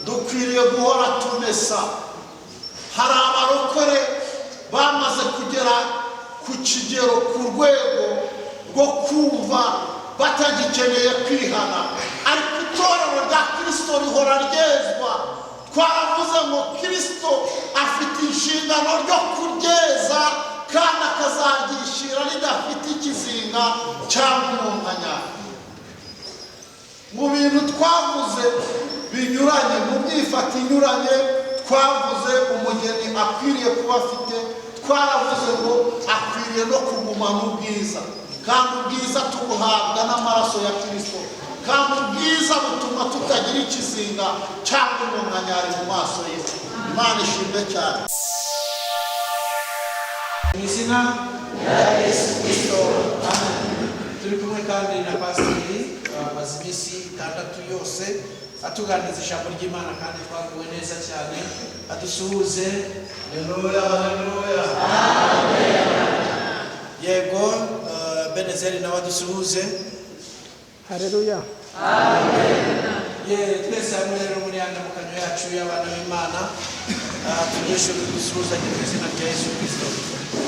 dukwiriye guhora tumesa. Hari abarokore bamaze kugera ku kigero ku rwego rwo kumva batagikeneye kwihana, ariko itorero rya Kristo rihora ryezwa. Twaravuze ngo Kristo afite inshingano ryo kuryeza kandi akazaryishira ridafite ikizinga cyangwa umwanya. Mu bintu twavuze binyuranye, mu byifata inyuranye, twavuze umugeni akwiriye kuba afite, twaravuze ngo akwiriye no kugumana ubwiza, kandi ubwiza tubuhabwa n'amaraso ya Kristo, kandi ubwiza butuma tutagira ikizinga cyangwa umwanyari mu maso ye. Imana ishimwe cyane. Mu izina rya Yesu Kristo, amen. Turi kumwe kandi na pasiteri amaze iminsi 6 yose atuganiriza ijambo ry'Imana, kandi twaguwe neza cyane. Adusuhuze. Haleluya, haleluya, amen. Yego, Benezeri nawe adusuhuze. Haleluya, amen. Twese hamwe rero muri andamukanyo yacu y'abana b'Imana tugeshe dusuhuza mu izina rya Yesu Kristo.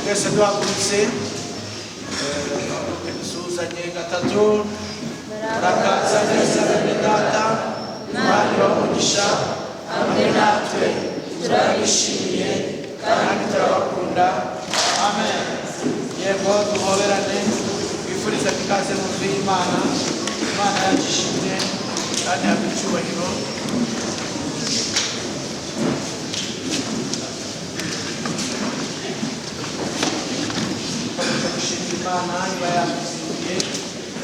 Twese duhagurutse dusuhuzanye gatatu. Murakaza neza bene data, Imana ibamugisha hamwe natwe, turabishimiye kandi turabakunda. Amen. Yego, duhoberane twifuriza ikaze mu nzu y'Imana. Imana yagishimye kandi yahabwa icyubahiro. Imana iba yakuzinduye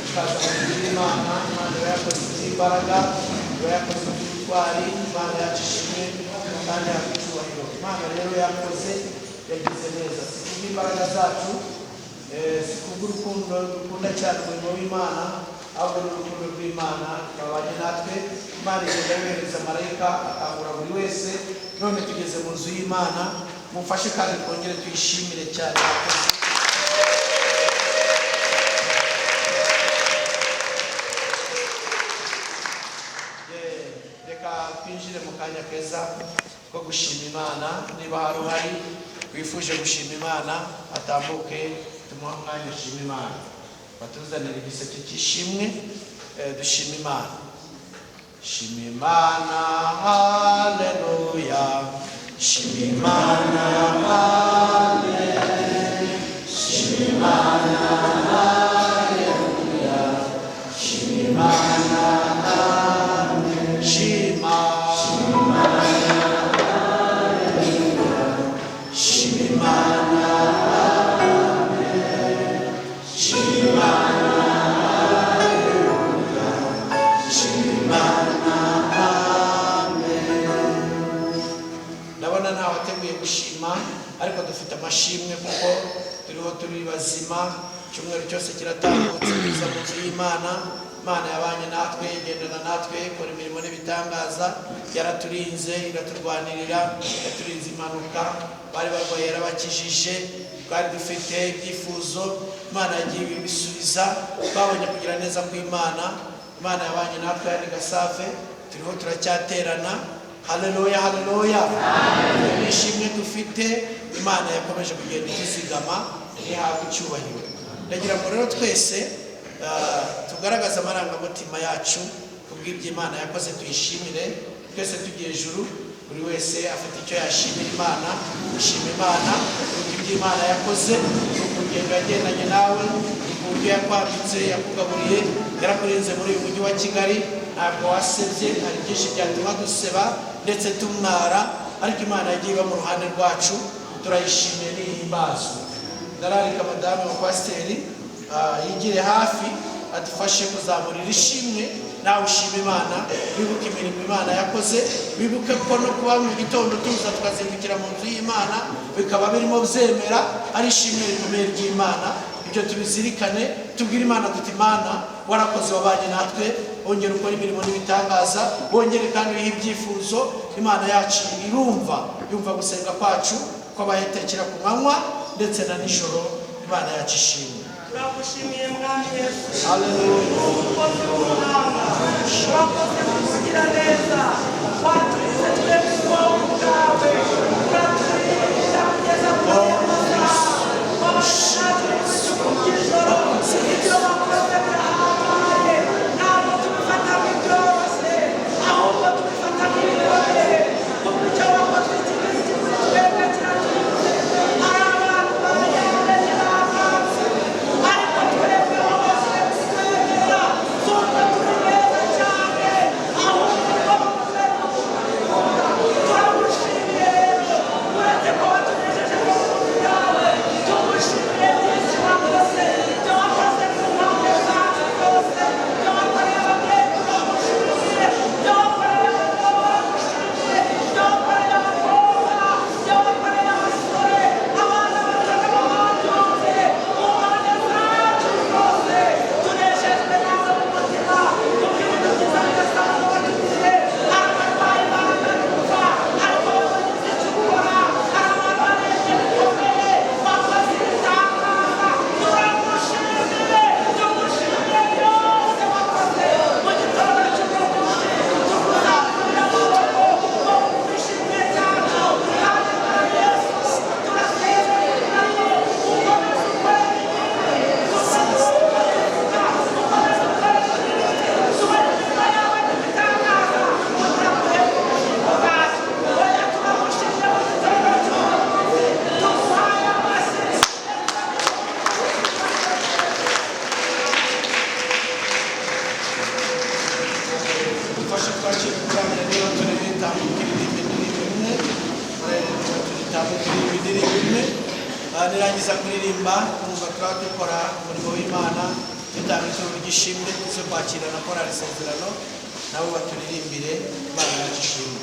ikaza mu nzu y'Imana. Imana iba yakoze imbaraga, iba yakoze ubutwari. Imana yagishimye kandi yahabwa icyubahiro. Imana rero yakoze, yagize neza, si kubw'imbaraga zacu, si kubw'urukundo dukunda cyane umurimo w'Imana, ahubwo n'urukundo rw'Imana rwabanye natwe. Imana igenda yohereza marayika akangura buri wese. None tugeze mu nzu y'Imana, mufashe kandi twongere tuyishimire cyane. Reka twinjire mu kanya keza ko gushima Imana. Niba hari uhari wifuje gushima Imana, atambuke tumuha umwanya ushima Imana, batuzanira igiseke cy'ishimwe. Dushima Imana. Shima Imana, haleluya. Shima Imana, haleluya. Shima Imana, haleluya. Shima Imana, haleluya. Shima Imana, haleluya. Shima Imana, haleluya. Shima Imana, haleluya. Shima Imana, amen. Ndabona ntawe ateguye gushima, ariko dufite amashimwe kuko turiho turi bazima. Icyumweru cyose kiratambutse biza mu nzu y'Imana. Imana yabanye natwe, igendana natwe, ikora imirimo n'ibitangaza. Yaraturinze, iraturwanirira, yaturinze impanuka. Bari barwaye yarabakijije. Twari dufite ibyifuzo, Imana yagiye ibisubiza. Twabonye kugira neza kw'Imana. Imana yabanye natwe, yani Gasave turiho turacyaterana. Haleluya, haleluya, amen. Nishimwe dufite, Imana yakomeje kugenda ikizigama, ihabwa icyubahiro. Ndagira ngo rero twese tugaragaza amarangamutima yacu kubw'ibyo Imana yakoze, tuyishimire twese tugiye ejuru. Buri wese afite icyo yashimira Imana. Ishima Imana kubw'ibyo Imana yakoze, urugendo yagendanye nawe, uburyo yakwambitse, yakugaburiye, yarakurinze muri uyu mujyi wa Kigali. ntabwo wasebye, hari byinshi byatuma duseba ndetse tumwara, ariko Imana yagiye iba mu ruhande rwacu, turayishimiye n'ihimbazwe. Ndararika madamu wa pasiteri yigire hafi adufashe kuzamurira ishimwe. Nawe ushima Imana, wibuke imirimo Imana yakoze, wibuke ko no kuba mu gitondo tuza tukazindukira mu nzu y'Imana bikaba birimo byemera ari ishimwe rikomeye ry'Imana. Ibyo tubizirikane, tubwire Imana tuti Imana warakoze, wabanye natwe, wongera ukora imirimo n'ibitangaza, wongere kandi wiha ibyifuzo. Imana yacu yumva gusenga kwacu kwabahetekera ku manywa ndetse na nijoro. Imana yacu ishimwe. Turagushimiye Mwami Yesu. Haleluya. Urakoze umuhanga, urakoze kutugira neza, waturinze twebwe ubwoko bwawe, uraturinda kugeza ku masaha, wabashatse ku by'ijoro, ibyo wakoze birahambaye, ntabwo tubifata nk'ibyoroshye, ahubwo tubifata nk'ibikomeye, kuko icyo wakoze kiri kuri twebwe kiraturinze. Hari abantu bayoboranye n'amazi, ariko twebwe wabashe kutwegera, twumva turi neza cyane, ahubwo turagushimiye rero, uretse ko watugejeje mu nzu yawe, tugushimiye byinshi wakoze, ibyo wakoze ku mpande zacu zose, ibyo wakoreye ababyeyi turagushimiye, ibyo wakoreye abagabo turagushimiye, ibyo wakoreye abakobwa, ibyo wakoreye abasore, abana bato n'abahanduye, mu mpande zacu zose, tunejejwe nawe mu mutima, kuko ibintu byiza bidasanzwe watugiriye. Hari abarwayi bahangana gupfa, ariko wowe wagize icyo ukora, hari abantu barebye bikomeye, wakoze ibitangaza, turagushimiye, tugushimiye byose wakoze. Mu gitondo cy'umunsi tukuzamurira amaboko, wowe twishimiye cyacu, kandi muri Yesu turasezerana ko ukomeza ukora ibintu, ukomeza ukora imirimo yawe n'ibitangaza, kugira ngo uhebe ubugingo bwacu. Oya, turagushimiye mu gitondo cy'umunsi, tuguhaye amashyi. Dufashe twakira kuramya niba turi bitambuka indirimbo imwe, turitambuka indirimbo imwe. Nirangiza kuririmba twumva twaba dukora umurimo w'Imana, dutanga itorero ry'ishimwe zo kwakira na korali Isezerano, nabo baturirimbire. Imana yacu ishimwe.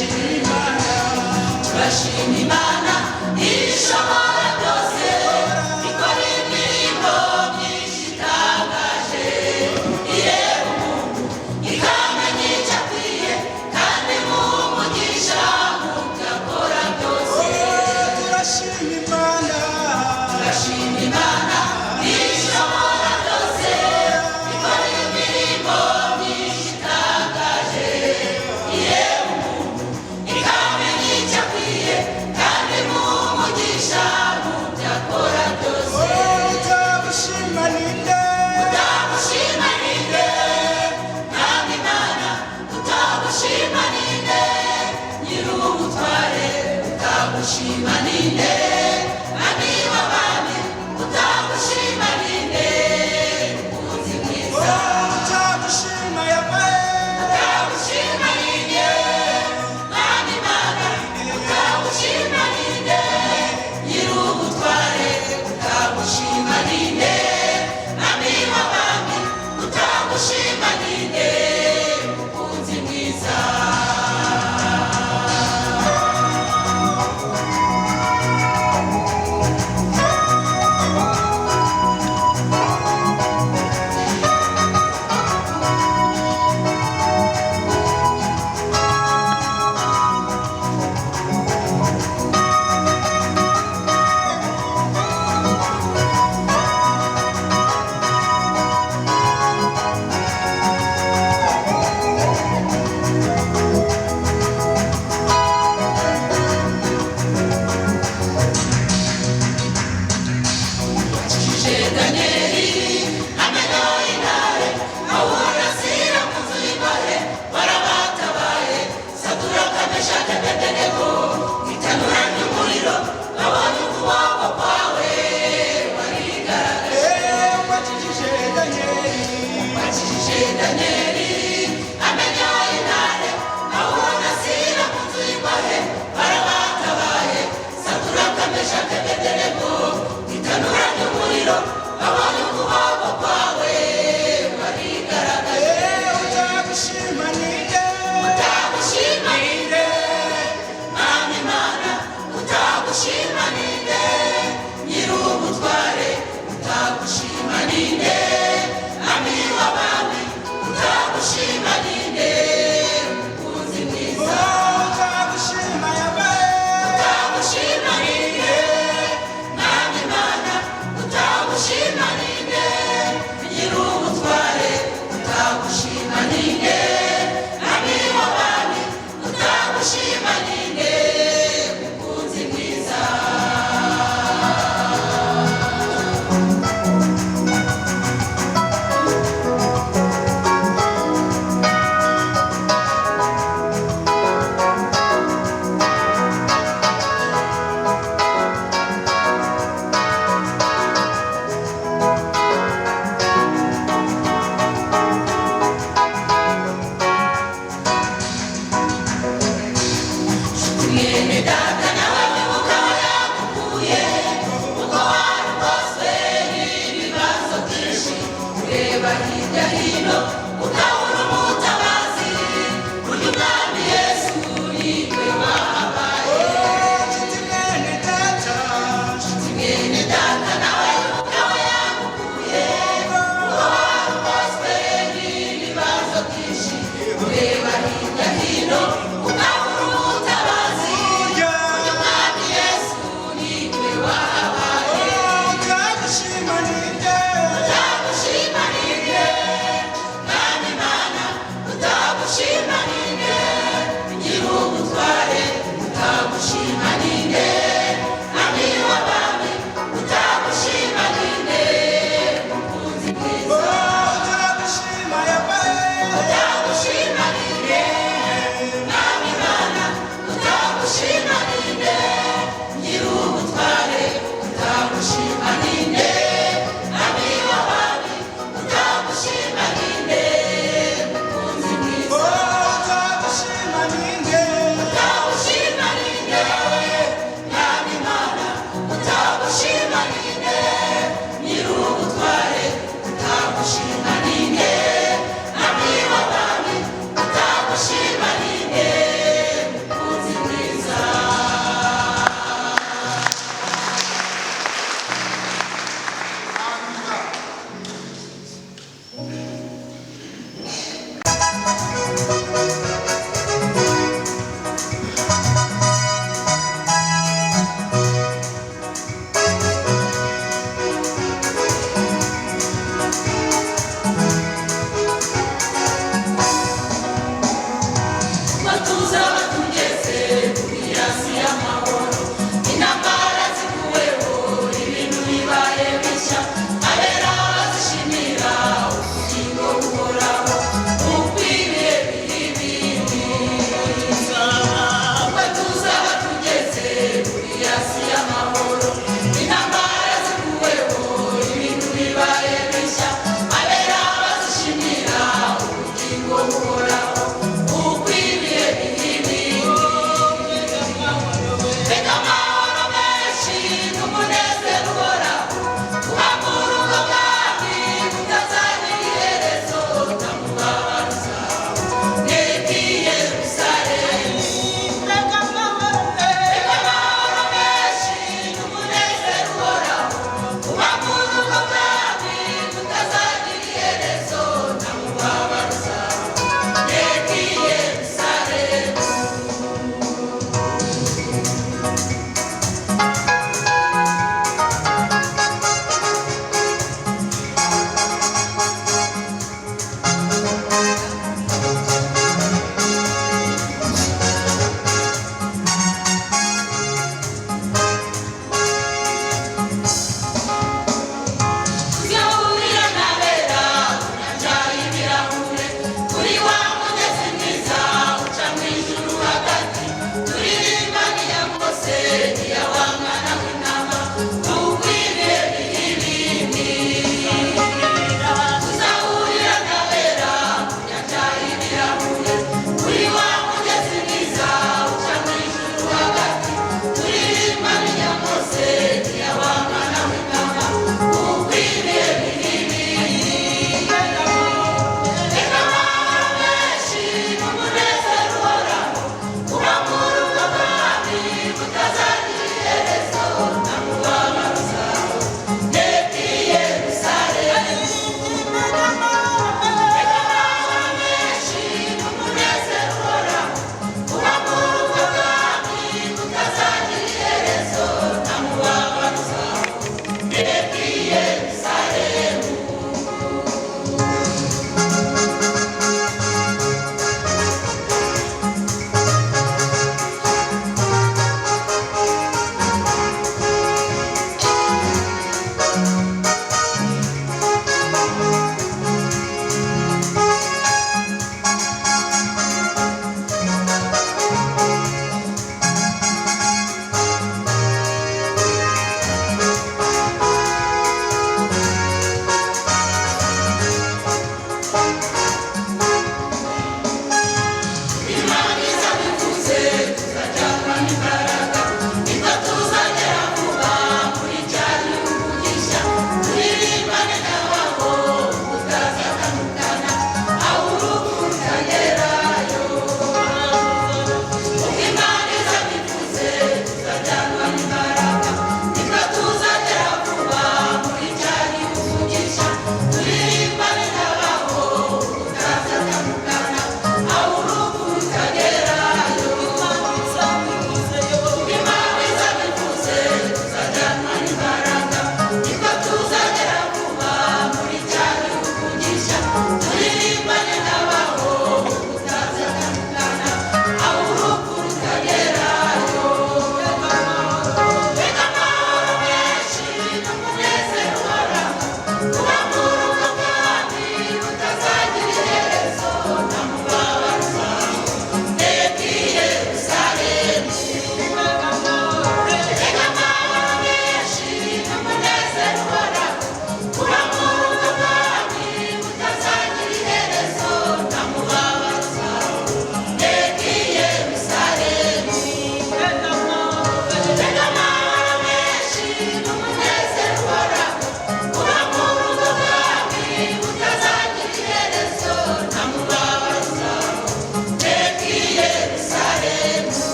Shima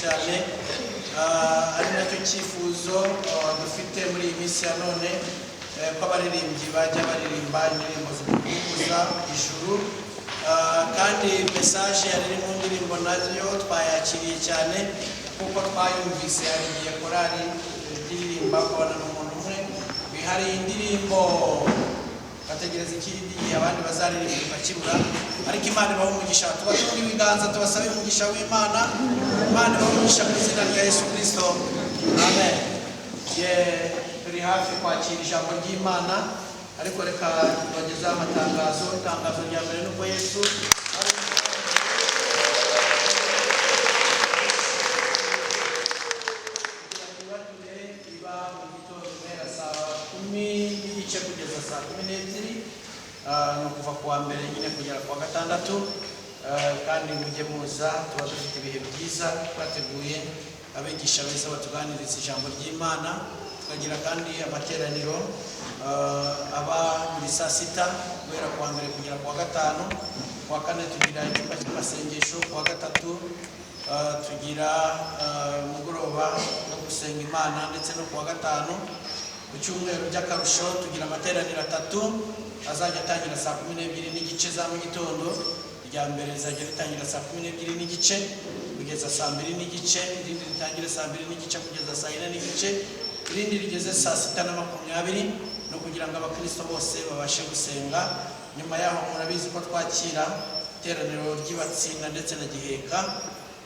cyane ari nacyo cyifuzo dufite muri iyi minsi ya none ko abaririmbyi bajya baririmba indirimbo zikuza ijuru kandi message yari mu ndirimbo nayo twayakiriye cyane kuko twayumvise hari igihe korali iririmba kubana n'umuntu umwe bihari indirimbo bategereza ikindi gihe abandi bazaririmba bakibura ariko Imana ibaha umugisha tuba turi ibiganza tubasabe umugisha w'Imana Imana ibaha umugisha mu izina rya Yesu Kristo amen turi hafi kwakira ijambo ry'Imana ariko reka tubagezeho amatangazo itangazo rya mbere nuko Yesu kugeza saa 12 no kuva kuwa mbere nyine kugera kuwa gatandatu kandi mujye muza tuba dufite ibihe byiza twateguye abigisha beza batuganiriza ijambo ry'Imana tukagira kandi amateraniro aba muri saa 6 guhera kuwa mbere kugera kuwa gatanu kuwa kane tugira icyumba cy'amasengesho kuwa gatatu tugira mugoroba no gusenga Imana ndetse no kuwa gatanu ku cyumweru by'akarusho tugira amateraniro 3 azajya atangira saa 12 n'igice za mu gitondo rya mbere zajya ritangira saa 12 n'igice kugeza saa 2 n'igice irindi ritangira saa 2 n'igice kugeza saa 4 n'igice irindi rigeze saa 6:20 no kugira ngo abakristo bose babashe gusenga nyuma yaho murabizi ko twakira iteraniro ry'Ibatsinda ndetse na Giheka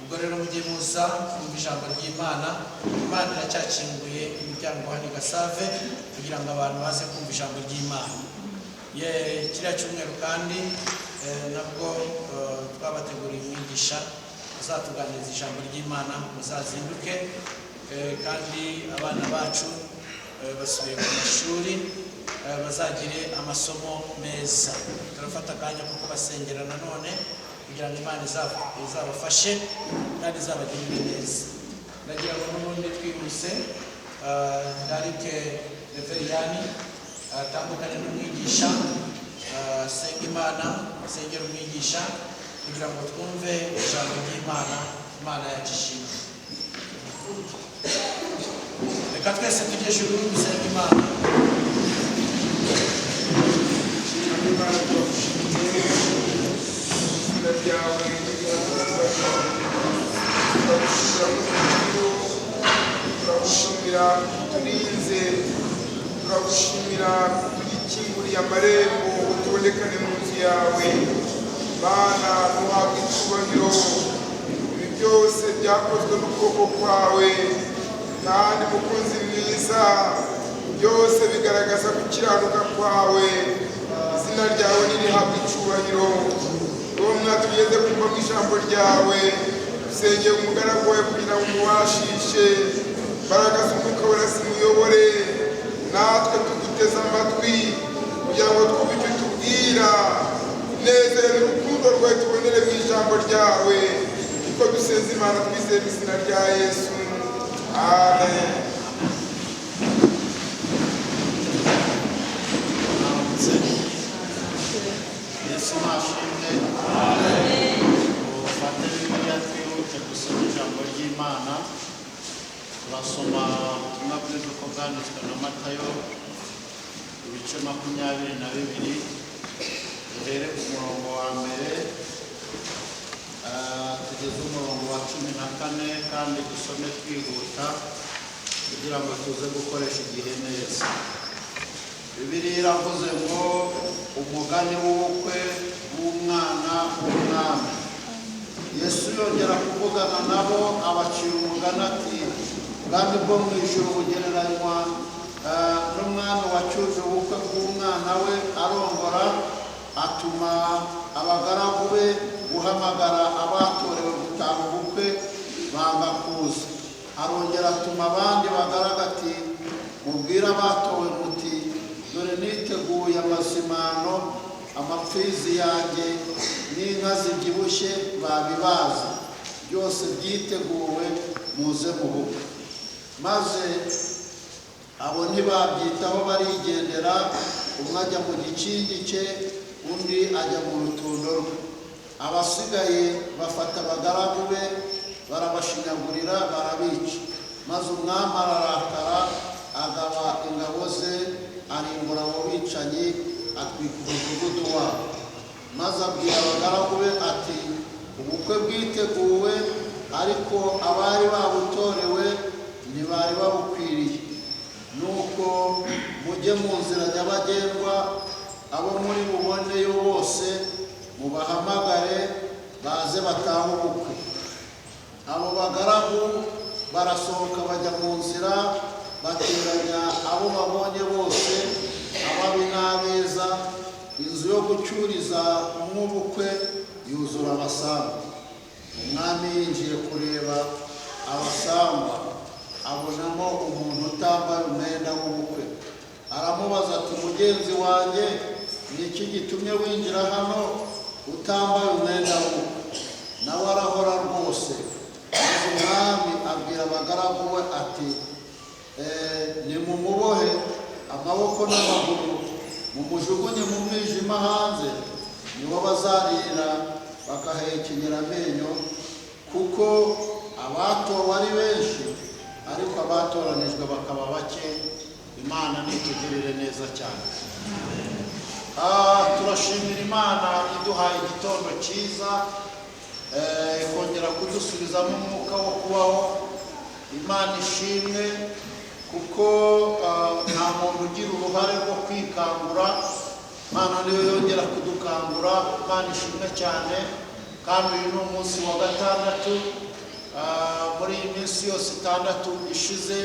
ubwo rero mujye muza kumva ijambo ry'Imana Imana iracyakinguye imiryango hano Gasave kugira ngo abantu baze kumva ijambo ry'Imana kiriya cyumweru kandi nabwo twabateguriye umwigisha uzatuganiriza ijambo ry'Imana muzazinduke kandi abana bacu basubiye ku mashuri bazagire amasomo meza turafata akanya kuko basengera nanone kugira ngo Imana izabafashe kandi izabagirire neza ndagira ngo n'ubundi twihuse ndarike Reveriyani atandukanye n'umwigisha senga Imana sengera umwigisha kugira ngo twumve ijambo ry'Imana Imana yacishimye reka twese tujye ijuru dusenga Imana turagushimira turinze turagushimira turikinguriye amarembo tubonekane mu nzu yawe Mana duhabwe icyubahiro ibi byose byakozwe n'ukuboko kwawe kandi mukunzi mwiza byose bigaragaza gukiranuka kwawe izina ryawe nirihabwe icyubahiro uwo mwatugeze kumva mu ijambo ryawe dusengeye umugaragu wawe kugira ngo umubashishe imbaraga z'umwuka wera zimuyobore natwe tuguteze amatwi kugira ngo twumve icyo tubwira neza n'urukundo rwawe tubonere mu ijambo ryawe kuko dusenze Imana twizeye mu izina rya Yesu amen Yesu nashimwe ufate Bibiliya twihute gusoma ijambo ry'Imana turasoma ubutumwa bwiza uko bwanditswe na Matayo ibice 22 duhere ku murongo wa mbere tugeze umurongo wa 14 kandi dusome twihuta kugira ngo tuze gukoresha igihe neza Bibiliya iravuze ngo umugani w'ubukwe w'umwana w'umwami Yesu yongera kuvugana nabo abacira umugani ati ubwami bwo mu ijuru bugereranywa n'umwami wacyuje ubukwe bw'umwana we arongora atuma abagaragu be guhamagara abatorewe gutaha ubukwe banga kuza arongera atuma abandi bagaraga ati mubwire abatowe muti dore niteguye amazimano amapfizi yanjye n'inka zibyibushye babibaza byose byiteguwe muze mu bukwe maze abo ntibabyitaho barigendera umwe ajya mu gikingi cye undi ajya mu rutundo rwe abasigaye bafata abagaragu be barabashinyagurira barabica, maze umwami ararakara agaba ingabo ze arimbura abo bicanyi atwika umudugudu wabo, maze abwira abagaragu be ati ubukwe bwiteguwe ariko abari babutorewe ntibari babukwiriye, nuko mujye mu nzira nyabagendwa, abo muri buboneyo bose mubahamagare baze batahe ubukwe. Abo bagaragu barasohoka bajya mu nzira, bateranya abo babonye bose, ababi n'abeza, inzu yo gucyuriza umw'ubukwe yuzura abasambi. Umwami yinjiye kureba abasangwa, abonamo umuntu utambaye umwenda w'ubukwe, aramubaza ati mugenzi wanjye, ni iki gitumye winjira hano utambaye umwenda w'ubukwe? Nawe arahora rwose. Maze umwami abwira abagaragu we ati nimumubohe amaboko n'amaguru, mumujugunye mu mwijima hanze, niho bazarira bakahekenyera amenyo, kuko abatowe ari benshi ariko abatoranijwe bakaba bake. Imana nitugirire neza cyane. Turashimira Imana iduhaye igitondo cyiza, ikongera kudusubizamo umwuka wo kubaho. Imana ishimwe, kuko nta muntu ugira uruhare rwo kwikangura, Imana niyo yongera kudukangura. Imana ishimwe cyane. Kandi uyu ni umunsi wa gatandatu. Muri iyi minsi yose 6 ishize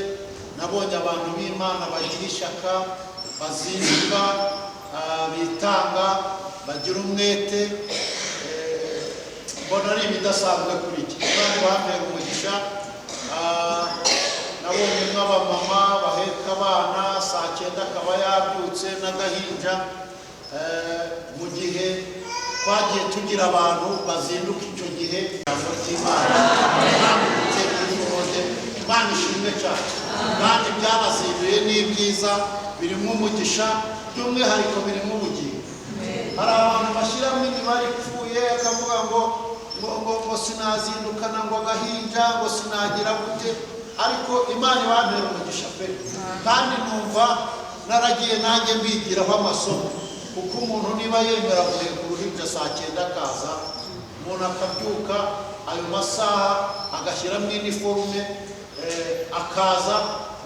nabonye abantu b'Imana bagira ishyaka, bazinduka, bitanga, bagira umwete. Mbona ari ibidasanzwe kuri iki. Kandi bampera umugisha. Nabonye nk'abamama baheka abana saa 9 akaba yabyutse n'agahinja, mu gihe twagiye tugira abantu bazinduka icyo gihe. Ijambo ry'Imana Imana ishimwe cyane, kandi byarazinduye n'ibyiza, birimo umugisha, by'umwihariko birimo ubugingo. Hari abantu bashyiramo imibare ipfuye, akavuga ngo sinazindukana ngo agahinja, ngo sinagira gute, ariko Imana ibantera umugisha pe. Kandi numva naragiye nanjye mbigiraho amasomo, kuko umuntu niba yemera guheka uruhinja saa 9 akaza, umuntu akabyuka ayo masaha agashyiramo iniforume akaza,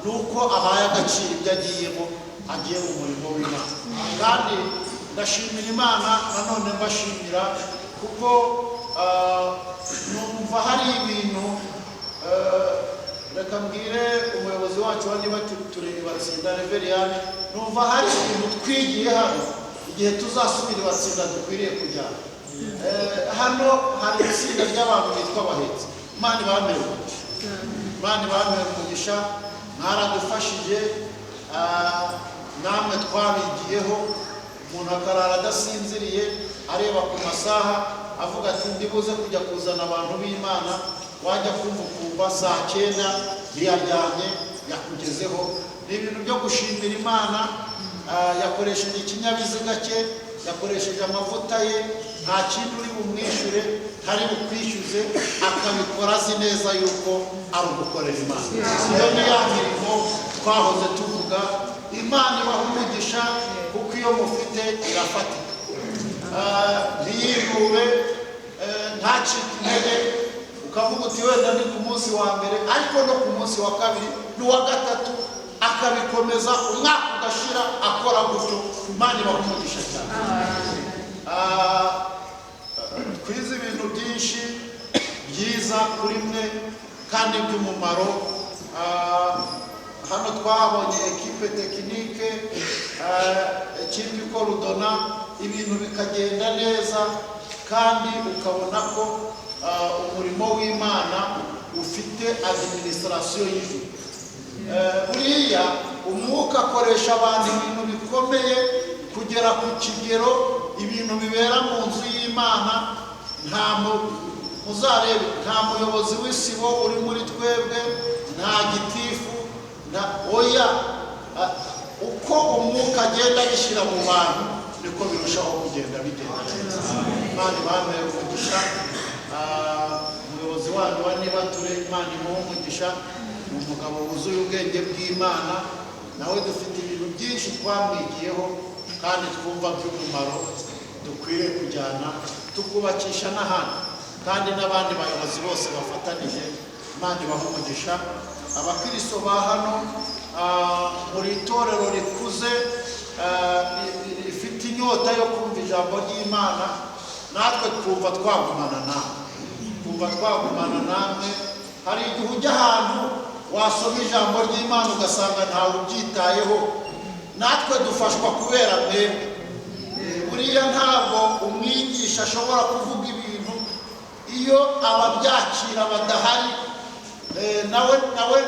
nuko ahaye agaciro ibyo agiyemo, agiye mu murimo w'Imana. Kandi ndashimira Imana, nanone mbashimira, kuko numva hari ibintu, reka mbwire umuyobozi wacu wa niba tureba Batsinda Reveriyani, numva hari ibintu twigiye hano, igihe tuzasubira Batsinda dukwiriye kujyana. Hano hari itsinda ry'abantu bitwa abahetsi. Imana ibamere umugisha, Imana ibamere umugisha, mwaradufashije, namwe twabigiyeho. Umuntu akarara adasinziriye areba ku masaha, avuga ati ndibuze kujya kuzana abantu b'Imana, wajya kumva saa 9 yaryamye yakugezeho. Ni ibintu byo gushimira Imana. Yakoresheje ikinyabiziga cye, yakoresheje amavuta ye, nta kintu uri bumwishyure, ntari bukwishyuze, akabikora azi neza yuko ari ugukorera Imana. Iyo ni ya mirimo twahoze tuvuga. Imana ibaha umugisha, kuko iyo mufite irafatika. Ntiyirube, ntacike intege, ukavuga uti wenda ni ku munsi wa mbere, ariko no ku munsi wa kabiri n'uwa gatatu akabikomeza, umwaka ugashira akora gutyo. Imana ibaha umugisha cyane. Twize ibintu byinshi byiza kuri mwe kandi by'umumaro. Hano twahabonye ekipe tekinike, ekipe ikorudona, ibintu bikagenda neza, kandi ukabona ko umurimo w'Imana ufite administration y'ijuru. Buriya umwuka akoresha abantu ibintu bikomeye kugera ku kigero, ibintu bibera mu nzu y'Imana. Muzarebe, nta muyobozi w'isibo uri muri twebwe, nta gitifu, oya. Uko umwuka agenda bishyira mu bantu, niko birushaho kugenda bigenda neza. Imana ibamere umugisha. Umuyobozi umuyobozi wanyu wa Nibature, Imana imuhe umugisha, ni umugabo wuzuye ubwenge bw'Imana, nawe dufite ibintu byinshi twamwigiyeho kandi twumva by'umumaro dukwiriye kujyana tukubakisha n'ahandi, kandi n'abandi bayobozi bose bafatanije, Imana ibahe umugisha. Abakristo ba hano muri itorero rikuze rifite inyota yo kumva ijambo ry'Imana, natwe twumva twagumana namwe. Hari igihe ujya ahantu wasoma ijambo ry'Imana ugasanga ntawe ubyitayeho, natwe dufashwa kubera mwebwe. Buriya ntabwo umwigisha ashobora kuvuga ibintu iyo ababyakira badahari, nawe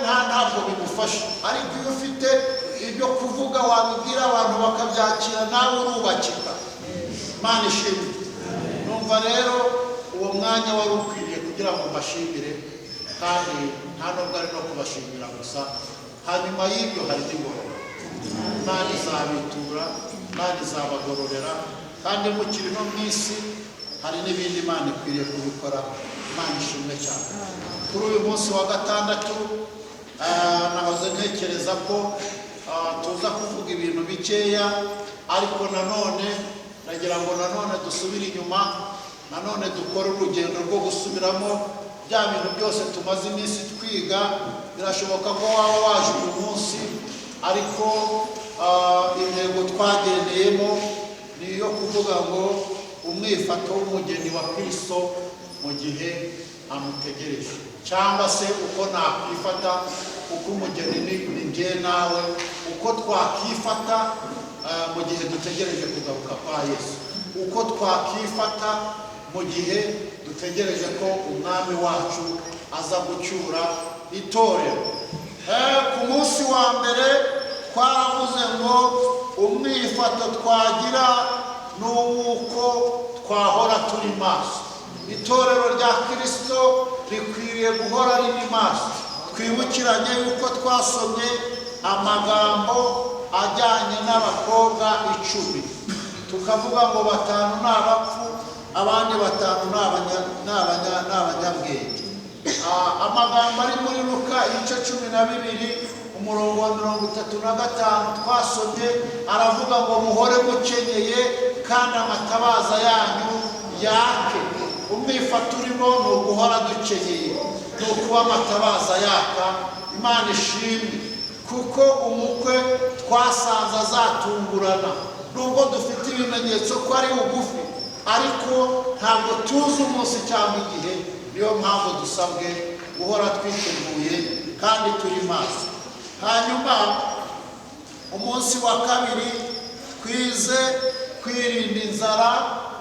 ntabwo bimufasha. Ariko iyo ufite ibyo kuvuga wabibwira abantu bakabyakira, nawe urubakika. Imana ishimwe. Numva rero uwo mwanya wari ukwiriye kugira ngo mbashimire, kandi nta nubwo ari no kubashimira gusa, hanyuma y'ibyo hari n'ingororano. Imana izabitura, Imana izabagororera, kandi mukiri no mu isi hari n'ibindi Imana ikwiriye kubikora. Imana ishimwe cyane. Kuri uyu munsi wa gatandatu nahoze ntekereza ko tuza kuvuga ibintu bikeya, ariko nanone nagira ngo nanone dusubire inyuma, nanone dukore urugendo rwo gusubiramo bya bintu byose tumaze iminsi twiga. Birashoboka ko waba waje uyu munsi, ariko intego twagendeyemo ni iyo kuvuga ngo umwifato w'umugeni wa Kristo mu gihe amutegereje, cyangwa se uko nakwifata uko umugeni ni njye nawe, uko twakifata mu gihe dutegereje kugaruka kwa Yesu, uko twakifata mu gihe dutegereje ko umwami wacu aza gucyura itorero. Ku munsi wa mbere twaravuze ngo umwifato twagira ni uw'uko twahora turi maso. Itorero rya Kristo rikwiriye guhora riri maso. Twibukiranye yuko twasomye amagambo ajyanye n'abakobwa 10, tukavuga ngo 5 ni abapfu, abandi 5 ni abanyabwenge. Amagambo ari muri Luka igice 12 umurongo wa 35 twasomye, aravuga ngo muhore mukenyeye kandi amatabaza yanyu yake. Umwifato urimo ni uguhora dukenyeye, ni ukuba amatabaza yaka. Imana ishimwe, kuko umukwe twasanze azatungurana. Nubwo dufite ibimenyetso ko ari bugufi, ariko ntabwo tuzi umunsi cyangwa igihe. Niyo mpamvu dusabwe guhora twiteguye kandi turi maso. Hanyuma umunsi wa kabiri twize kwirinda inzara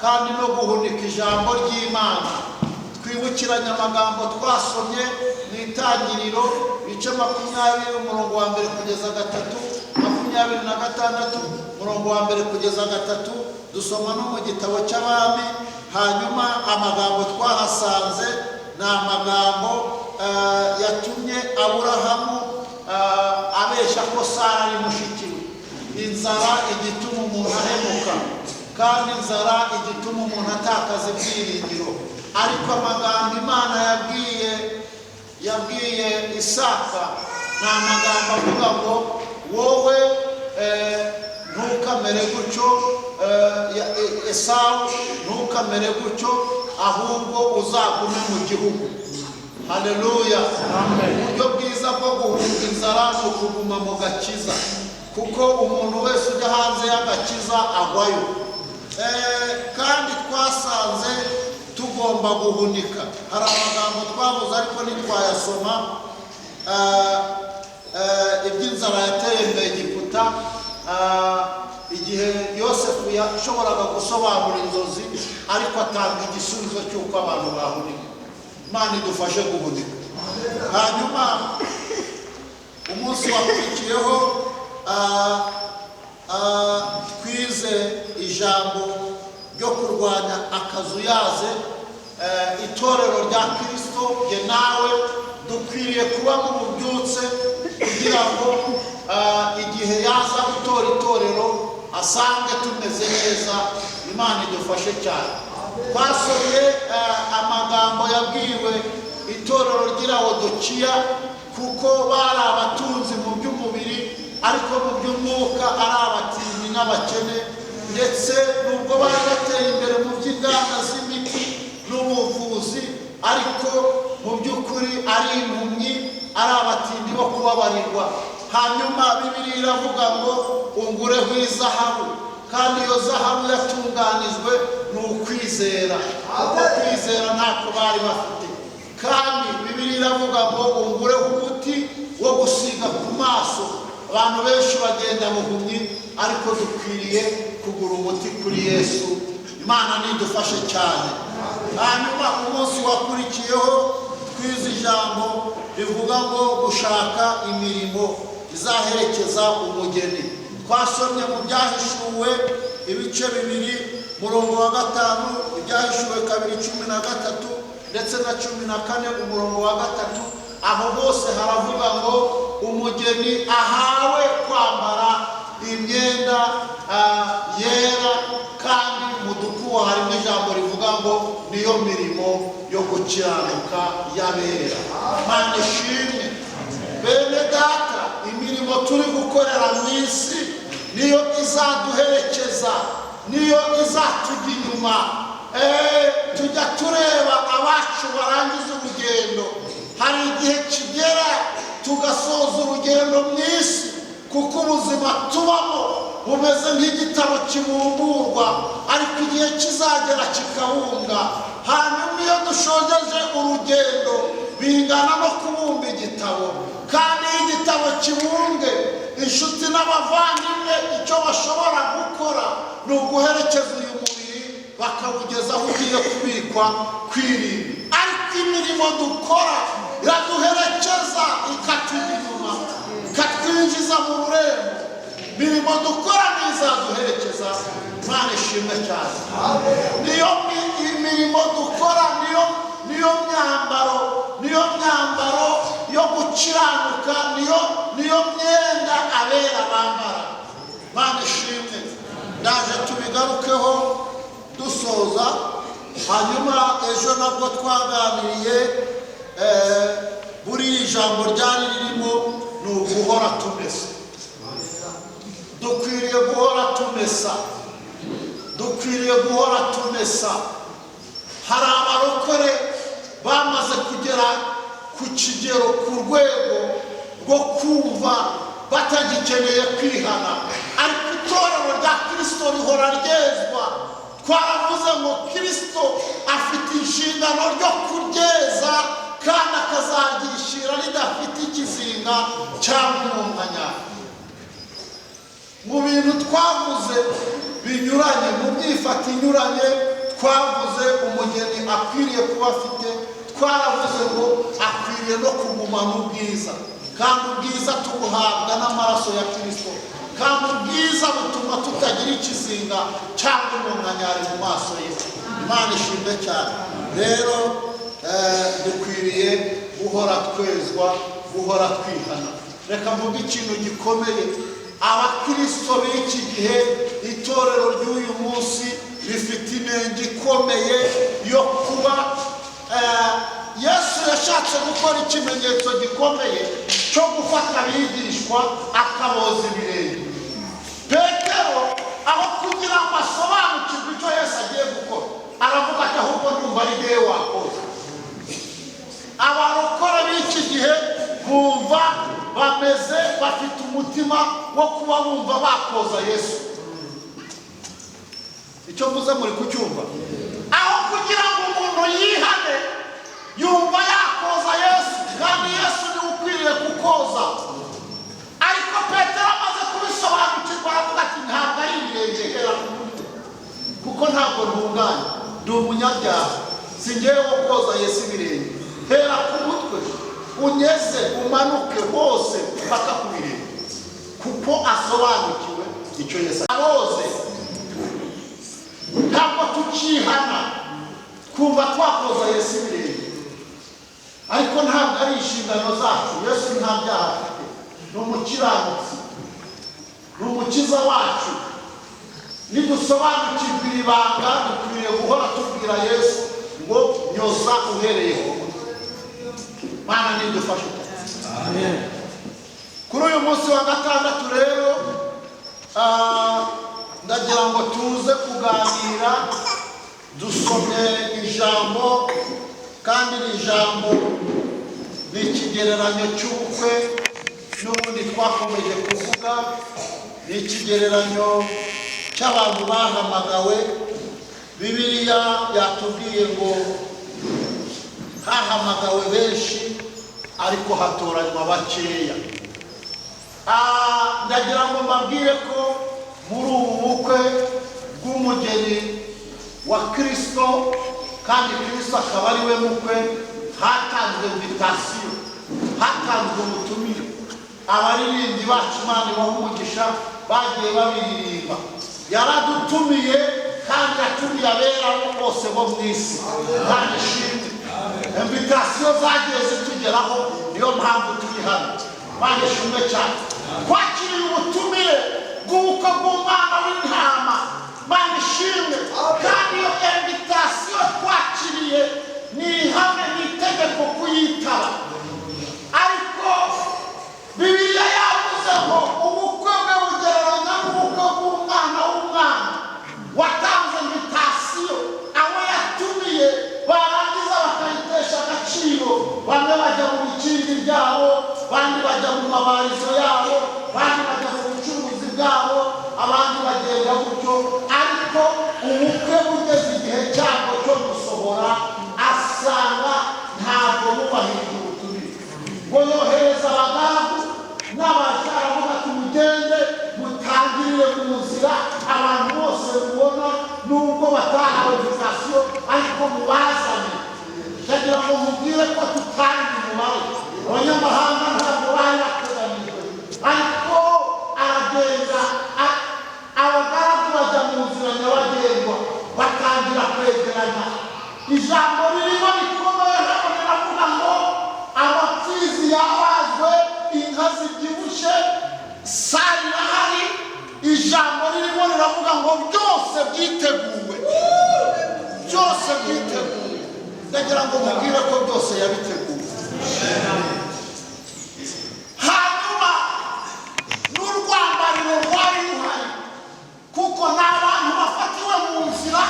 kandi no guhunika ijambo ry'Imana. Twibukiranye amagambo twasomye mu Itangiriro ibice 20 umurongo wa 1 kugeza 3, 26 umurongo wa 1 kugeza 3, dusoma no mu gitabo cy'Abami. Hanyuma amagambo twahasanze ni amagambo yatumye Aburahamu abesha ko Sara ari mushiki we. Inzara igituma umuntu ahemuka, kandi inzara igituma umuntu atakaza ibyiringiro. Ariko amagambo Imana yabwiye Isaka ni amagambo avuga ngo wowe ntukamere gutyo, Esawu ntukamere gutyo, ahubwo uzagume mu gihugu. Haleluya. Uburyo bwiza bwo guhunga inzara ni ukuguma mu gakiza, kuko umuntu wese ujya hanze y'agakiza agwayo. Kandi twasanze tugomba guhunika. Hari amagambo twavuze ariko ntitwayasoma, iby'inzara yateye mu Egiputa, igihe Yosefu yashoboraga gusobanura inzozi ariko atanga igisubizo cy'uko abantu bahunika. Imana idufashe guhunika. Hanyuma umunsi wakurikiyeho twize ijambo ryo kurwanya akazuyaze. Itorero rya Kristo ye nawe dukwiriye kuba mu bubyutse, kugira ngo igihe yaza gutora itorero asange tumeze neza. Imana idufashe cyane. Twasomye amagambo yabwiwe itorero ry'Ilawodokiya kuko bari abatunzi mu by'umubiri ariko mu by'umwuka ari abatindi n'abakene, ndetse nubwo bari bateye imbere mu by'inganda z'imiti n'ubuvuzi ariko mu by'ukuri ari impumyi, ari abatindi bo kubabarirwa. Hanyuma Bibiliya iravuga ngo ungureho izahabu, kandi iyo zahabu yatunganijwe ni ukwizera, kuko kwizera ntako bari bafite. Kandi Bibiliya iravuga ngo ungureho umuti wo gusiga ku maso. Abantu benshi bagenda buhumyi, ariko dukwiriye kugura umuti kuri Yesu. Imana nidufashe cyane. Hanyuma umunsi wakurikiyeho twize ijambo rivuga ngo gushaka imirimo izaherekeza umugeni. Twasomye mu Byahishuwe ibice 2 murongo wa 5, Ibyahishuwe 2:13 ndetse na 14 umurongo wa 3. Aho bose haravuga ngo umugeni ahawe kwambara imyenda yera, kandi mu dukubo harimo ijambo rivuga ngo niyo mirimo yo gukiranuka y'abera. Imana ishimwe. Bene data, imirimo turi gukorera mu isi niyo izaduherekeza, niyo izatujya inyuma. Tujya tureba abacu barangiza urugendo, hari igihe kigera tugasoza urugendo mu isi, kuko ubuzima tubamo bumeze nk'igitabo kibumburwa, ariko igihe kizagera kikabunga. Hanyuma iyo dushojeje urugendo bingana no kubumba igitabo, kandi iyo igitabo kibumbwe, inshuti n'abavandimwe icyo bashobora gukora ni uguherekeza uyu mubiri bakawugeza aho ugiye kubikwa kwirinda. Ariko imirimo dukora iraduherekeza ikatujya inyuma, ikatwinjiza mu rurembo. Imirimo dukora ntizaduherekeza. Imana ishimwe cyane. Niyo imirimo dukora, niyo myambaro yo gukiranuka, niyo myenda abera bambara. Imana ishimwe. Ndaje tubigarukeho dusoza. Hanyuma ejo nabwo twaganiriye buri ijambo ryari ririmo ni uguhora tumesa. Dukwiriye guhora tumesa, dukwiriye guhora tumesa. Hari abarokore bamaze kugera ku kigero, ku rwego rwo kumva batagikeneye kwihana, ariko itorero rya Kristo rihora ryezwa. Twaravuze ngo Kristo afite inshingano ryo kuryeza, kandi akazagishira ridafite ikizinga cyangwa umunkanyari. Mu bintu twavuze binyuranye, mu byifata inyuranye twavuze umugeni akwiriye kuba afite. Twaravuze ngo akwiriye no kuguma mu bwiza, kandi ubwiza tubuhabwa n'amaraso ya Kristo, kandi ubwiza butuma tutagira ikizinga cyangwa umunkanyari mu maso ye. Imana ishimwe cyane. Rero dukwiriye guhora twezwa, guhora twihana. Reka mvuge ikintu gikomeye. Abakristo b'iki gihe, itorero ry'uyu munsi rifite inenge ikomeye yo kuba Yesu yashatse gukora ikimenyetso gikomeye cyo gufata abigishwa akaboza ibirenge. Petero aho kugira ngo asobanukirwe icyo Yesu agiye gukora, aravuga ati ahubwo ndumva ari jyewe wakoze. Abarokore b'iki gihe bumva bafite umutima wo kuba bumva bakoza Yesu. Icyo mvuze muri kucyumva? Aho kugira ngo umuntu yihane yumva yakoza Yesu, kandi Yesu ni ukwiriye kukoza. Ariko Petero amaze kubisobanukirwa aravuga ati ntabwo ari ibirenge, hera ku mutwe, kuko ntabwo ntunganye, ndi umunyabyaha, si njyewe wo koza Yesu ibirenge. Hera ku mutwe unyeze umanuke hose mpaka ku birenge, kuko asobanukiwe icyo Yesu aboze. Ntabwo tukihana kumva twakoza Yesu ibirenge, ariko ntabwo ari inshingano zacu. Yesu nta byaha afite, ni umukiranutsi, ni umukiza wacu. Nidusobanukirwa iri banga, dukwiriye guhora tubwira Yesu ngo nyoza uhereye ku mutwe. Mana nidufashe. Kuri uyu munsi wa gatandatu rero ndagira ngo tuze kuganira, dusome ijambo, kandi ni ijambo n'ikigereranyo cy'ubukwe n'ubundi twakomeje kuvuga, ni ikigereranyo cy'abantu bahamagawe. Bibiliya yatubwiye ngo hahamagawe benshi ariko hatoranywa bakeya. Ndagira ngo mbabwire ko muri ubu bukwe bw'umugeni wa Kristo, kandi Kristo akaba ari we mukwe, hatanzwe invitation, hatanzwe ubutumire. Abaririmbyi bacu Imana ibaha umugisha bagiye babiririmba. Yaradutumiye kandi yatumiye abera bose bo mu isi. Kandi ishimwe invitation zagiye zitugeraho, niyo mpamvu turi hano. Mana ishimwe cyane. Twakiriye ubutumire bw'ubukwe bw'umwana w'intama. Mana ishimwe. Kandi iyo invitation twakiriye ni ihame, ni itegeko kuyitaba. Ariko Bibiliya yavuze ngo ubukwe bwe bugereranya n'ubukwe bw'umwana w'umwana. Watanze invitation, abo yatumiye barangiza bakayitesha agaciro. Bamwe bajya mu bikingi byabo, abandi bajya mu mabarizo yabo, abandi bajya mu bucuruzi bwabo, abandi bagenda gutyo. Ariko ubukwe bugeze igihe cyabwo cyo gusohora, asanga ntabwo bubahirije ubutumire. Ngo yohereza abagaragu n'abaja, aravuga ati mugende mutangirire mu nzira abantu bose mubona, nubwo batahawe invitation ariko mubazane. Ndagira ngo mubwire ko tutangiye umubare. Abanyamahanga ntabwo bari bateganijwe, ariko aragenda, abagaragu bajya mu nzira nyabagendwa, batangira kwegeranya. Ijambo ririmo rikomeye hano riravuga ngo amapfizi yabazwe, inka zibyibushye, sari irahari. Ijambo ririmo riravuga ngo byose byiteguwe, byose byiteguwe. Ndagira ngo mubwire ko byose yabiteguwe. Hanyuma n'urwambariro rwari ruhari, kuko ni abantu bafatiwe mu nzira,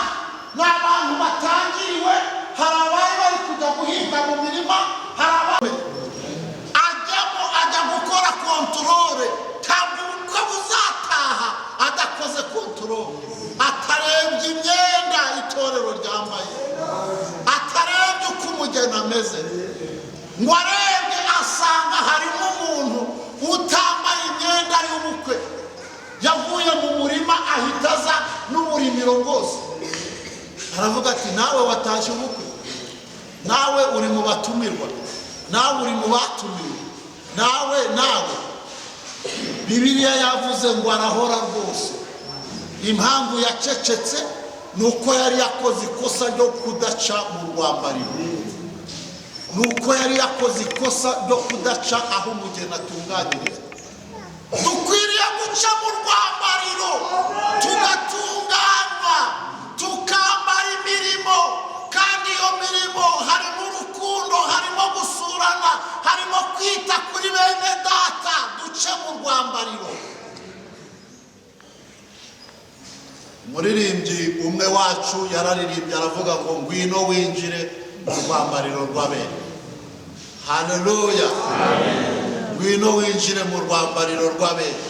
ni abantu batangiriwe. Hari abari bari kujya guhinga mu mirima, hari abari ajya gukora kontorore. Ntabwo ubukwe buzataha adakoze kontorore, atarebye imyenda itorero ryambaye, atarebye uko umugeni ameze. Ngo arebye asanga harimo umuntu utambaye imyenda y'ubukwe, yavuye mu murima ahita aza n'uburimiro bwose. Aravuga ati nawe watashye ubukwe, nawe uri mu batumirwa, nawe uri mu batumiwe, nawe. Bibiliya yavuze ngo arahora rwose. Impamvu yacecetse ni uko yari yakoze ikosa ryo kudaca mu rwambariro, ni uko yari yakoze ikosa ryo kudaca aho umugeni atunganyiriza. Dukwiriye guca mu rwambariro, tugatunganywa, tukambara imirimo. Kandi iyo mirimo harimo urukundo, harimo gusurana, harimo kwita kuri bene data. Duce mu rwambariro. Umuririmbyi umwe wacu yararirimbye aravuga ngo ngwino winjire mu rwambariro rw'abera. Haleluya. Ngwino winjire mu rwambariro rw'abera.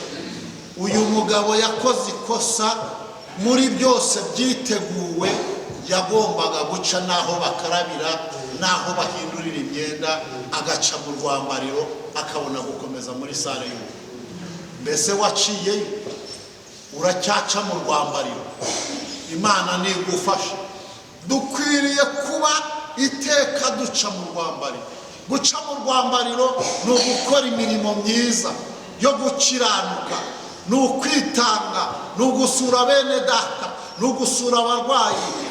Uyu mugabo yakoze ikosa muri byose byiteguwe. Yagombaga guca naho bakarabira, naho bahindurira imyenda, agaca mu rwambariro, akabona gukomeza muri sare y'ubukwe. Mbese waciyeyo? Uracyaca mu rwambariro? Imana nigufasha. Dukwiriye kuba iteka duca mu rwambariro. Guca mu rwambariro ni ugukora imirimo myiza yo gukiranuka, ni ukwitanga, ni ugusura bene data, ni ugusura abarwayi.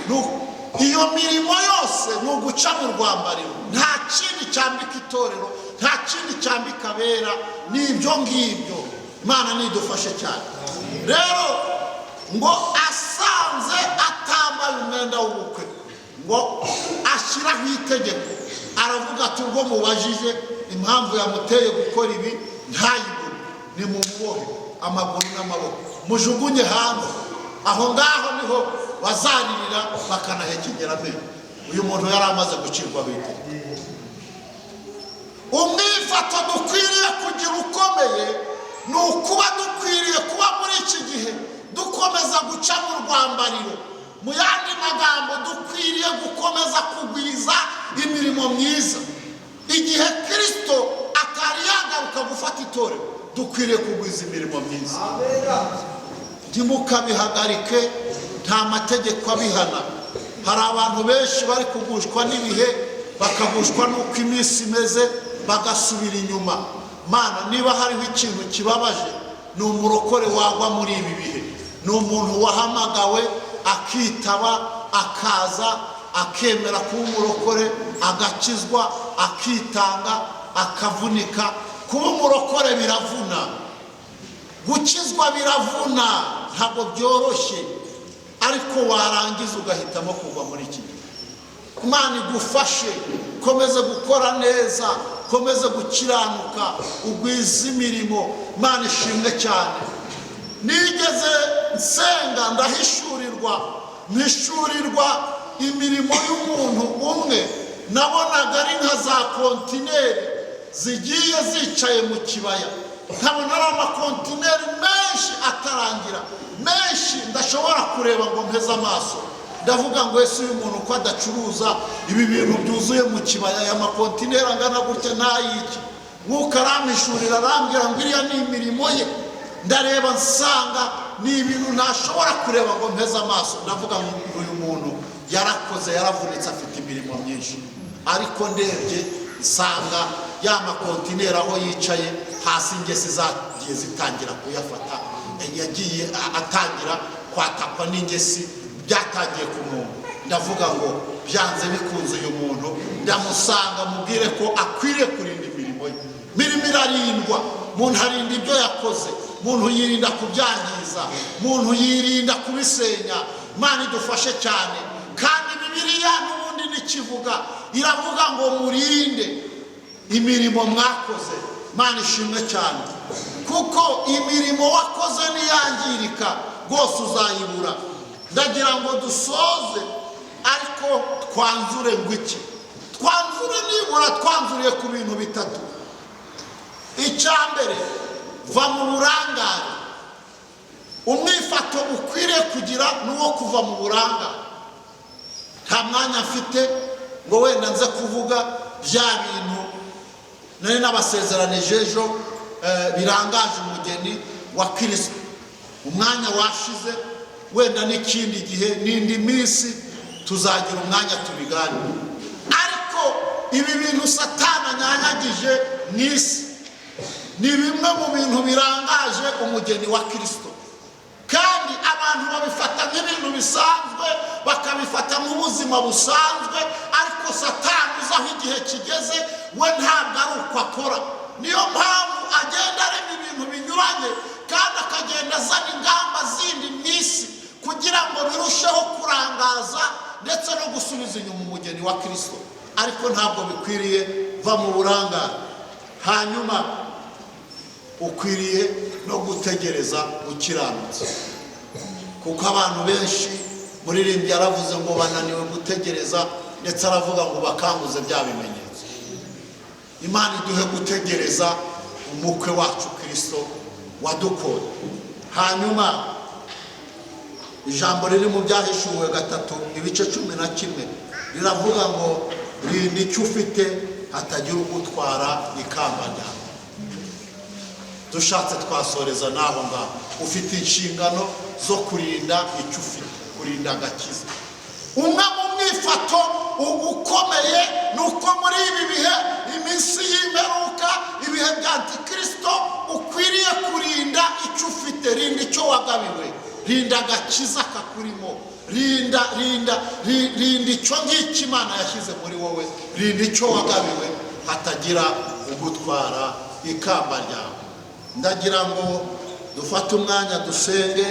Iyo mirimo yose ni uguca mu rwambariro. Nta kindi cyambika itorero, nta kindi cyambika abera, ni ibyo ngibyo. Imana nidufashe cyane. Rero ngo asanze atambaye umwenda w'ubukwe, ngo ashyiraho itegeko, aravuga ati ubwo mubajije impamvu yamuteye gukora ibi ntayibone, ni mu mubohe amaguru n'amaboko mujugunye hanze, aho ngaho niho bazaririra bakanahekenyera amenyo. uyu muntu yari amaze gucirwa bite. umwifato dukwiriye kugira ukomeye ni ukuba dukwiriye kuba muri iki gihe dukomeza guca mu rwambariro. mu yandi magambo dukwiriye gukomeza kugwiza imirimo myiza. igihe Kristo atari yagaruka gufata itorero dukwiriye kugwiza imirimo myiza. ntimukabihagarike, nta mategeko abihana. hari abantu benshi bari kugushwa n'ibihe, bakagushwa n'uko iminsi imeze, bagasubira inyuma. Mana, niba hariho ikintu kibabaje, ni umurokore wagwa muri ibi bihe. ni umuntu wahamagawe akitaba, akaza akemera kuba umurokore, agakizwa, akitanga, akavunika. kuba umurokore biravuna, gukizwa biravuna, ntabwo byoroshye, ariko warangiza ugahitamo kugwa muri iki gihe. Imana igufashe, komeze gukora neza, komeze gukiranuka, ugwiza imirimo. Imana ishimwe cyane. nigeze nsenga ndahishurirwa imirimo y'umuntu umwe. nabonaga ari nka za kontineri zigiye zicaye mu kibaya, nkabona ari amakontineri menshi atarangira, menshi ndashobora kureba ngo mpeze amaso. ndavuga ngo ese uyu muntu ko adacuruza ibi bintu byuzuye mu kibaya, aya makontineri angana gutya ntayiki? Mwuka aramishurira arambwira ngo iriya ni imirimo ye. ndareba nsanga ni ibintu ntashobora kureba ngo mpeze amaso. ndavuga ngo uyu muntu yarakoze, yaravunitse, afite imirimo myinshi. ariko ndebye nsanga ya makontineri aho yicaye hasi ingesi zagiye zitangira kuyafata, yagiye atangira kwatakwa n'ingesi, byatangiye kumwumva. ndavuga ngo byanze bikunze uyu muntu ndamusanga, mubwire ko akwiriye kurinda imirimo ye. imirimo irarindwa. umuntu arinda ibyo yakoze, umuntu yirinda kubyangiza, umuntu yirinda kubisenya. Imana idufashe cyane. kandi Bibiliya n'ubundi n'ikivuga, iravuga ngo murinde imirimo mwakoze. Imana ishimwe cyane, kuko imirimo wakoze niyangirika rwose uzayibura. ndagira ngo dusoze, ariko twanzure ngo iki? twanzure nibura twanzuriye ku bintu bitatu. icya mbere, va mu burangare. umwifato ukwiriye kugira ni uwo kuva mu burangare. nta mwanya mfite ngo wenda nze kuvuga bya bintu nari nabasezeranije ejo birangaje umugeni wa Kristo. umwanya washize, wenda n'ikindi gihe, n'indi minsi tuzagira umwanya tubiganire. ariko ibi bintu Satani anyanyagije mu isi ni bimwe mu bintu birangaje umugeni wa Kristo, kandi abantu babifata nk'ibintu bisanzwe, bakabifata nk'ubuzima busanzwe. ariko Satani uzi aho igihe kigeze, we ntabwo ari uko akora. niyo mpamvu agenda arema ibintu binyuranye, kandi akagenda azana ingamba zindi mu isi kugira ngo birusheho kurangaza ndetse no gusubiza inyuma umugeni wa Kristo. ariko ntabwo bikwiriye. va mu burangare. hanyuma ukwiriye no gutegereza ukiranutse, kuko abantu benshi, muririmbyi yaravuze ngo bananiwe gutegereza, ndetse aravuga ngo bakanguze bya bimenyetso. Imana iduhe gutegereza umukwe wacu Kristo wadukoye. hanyuma ijambo riri mu Byahishuwe 3:11 riravuga ngo rinda icyo ufite hatagira ugutwara ikamba ryawe. dushatse twasoreza naho ngaho. ufite inshingano zo kurinda icyo ufite, kurinda agakiza. umwe mu mwifato ukomeye ni uko muri ibi bihe, iminsi y'imperuka, ibihe bya Antikristo, ukwiriye kurinda icyo ufite. rinda icyo wagabiwe, rinda agakiza kakurimo, rinda icyo ngicyo Imana yashyize muri wowe. rinda icyo wagabiwe hatagira ugutwara ikamba ryawe. ndagira ngo dufate umwanya dusenge.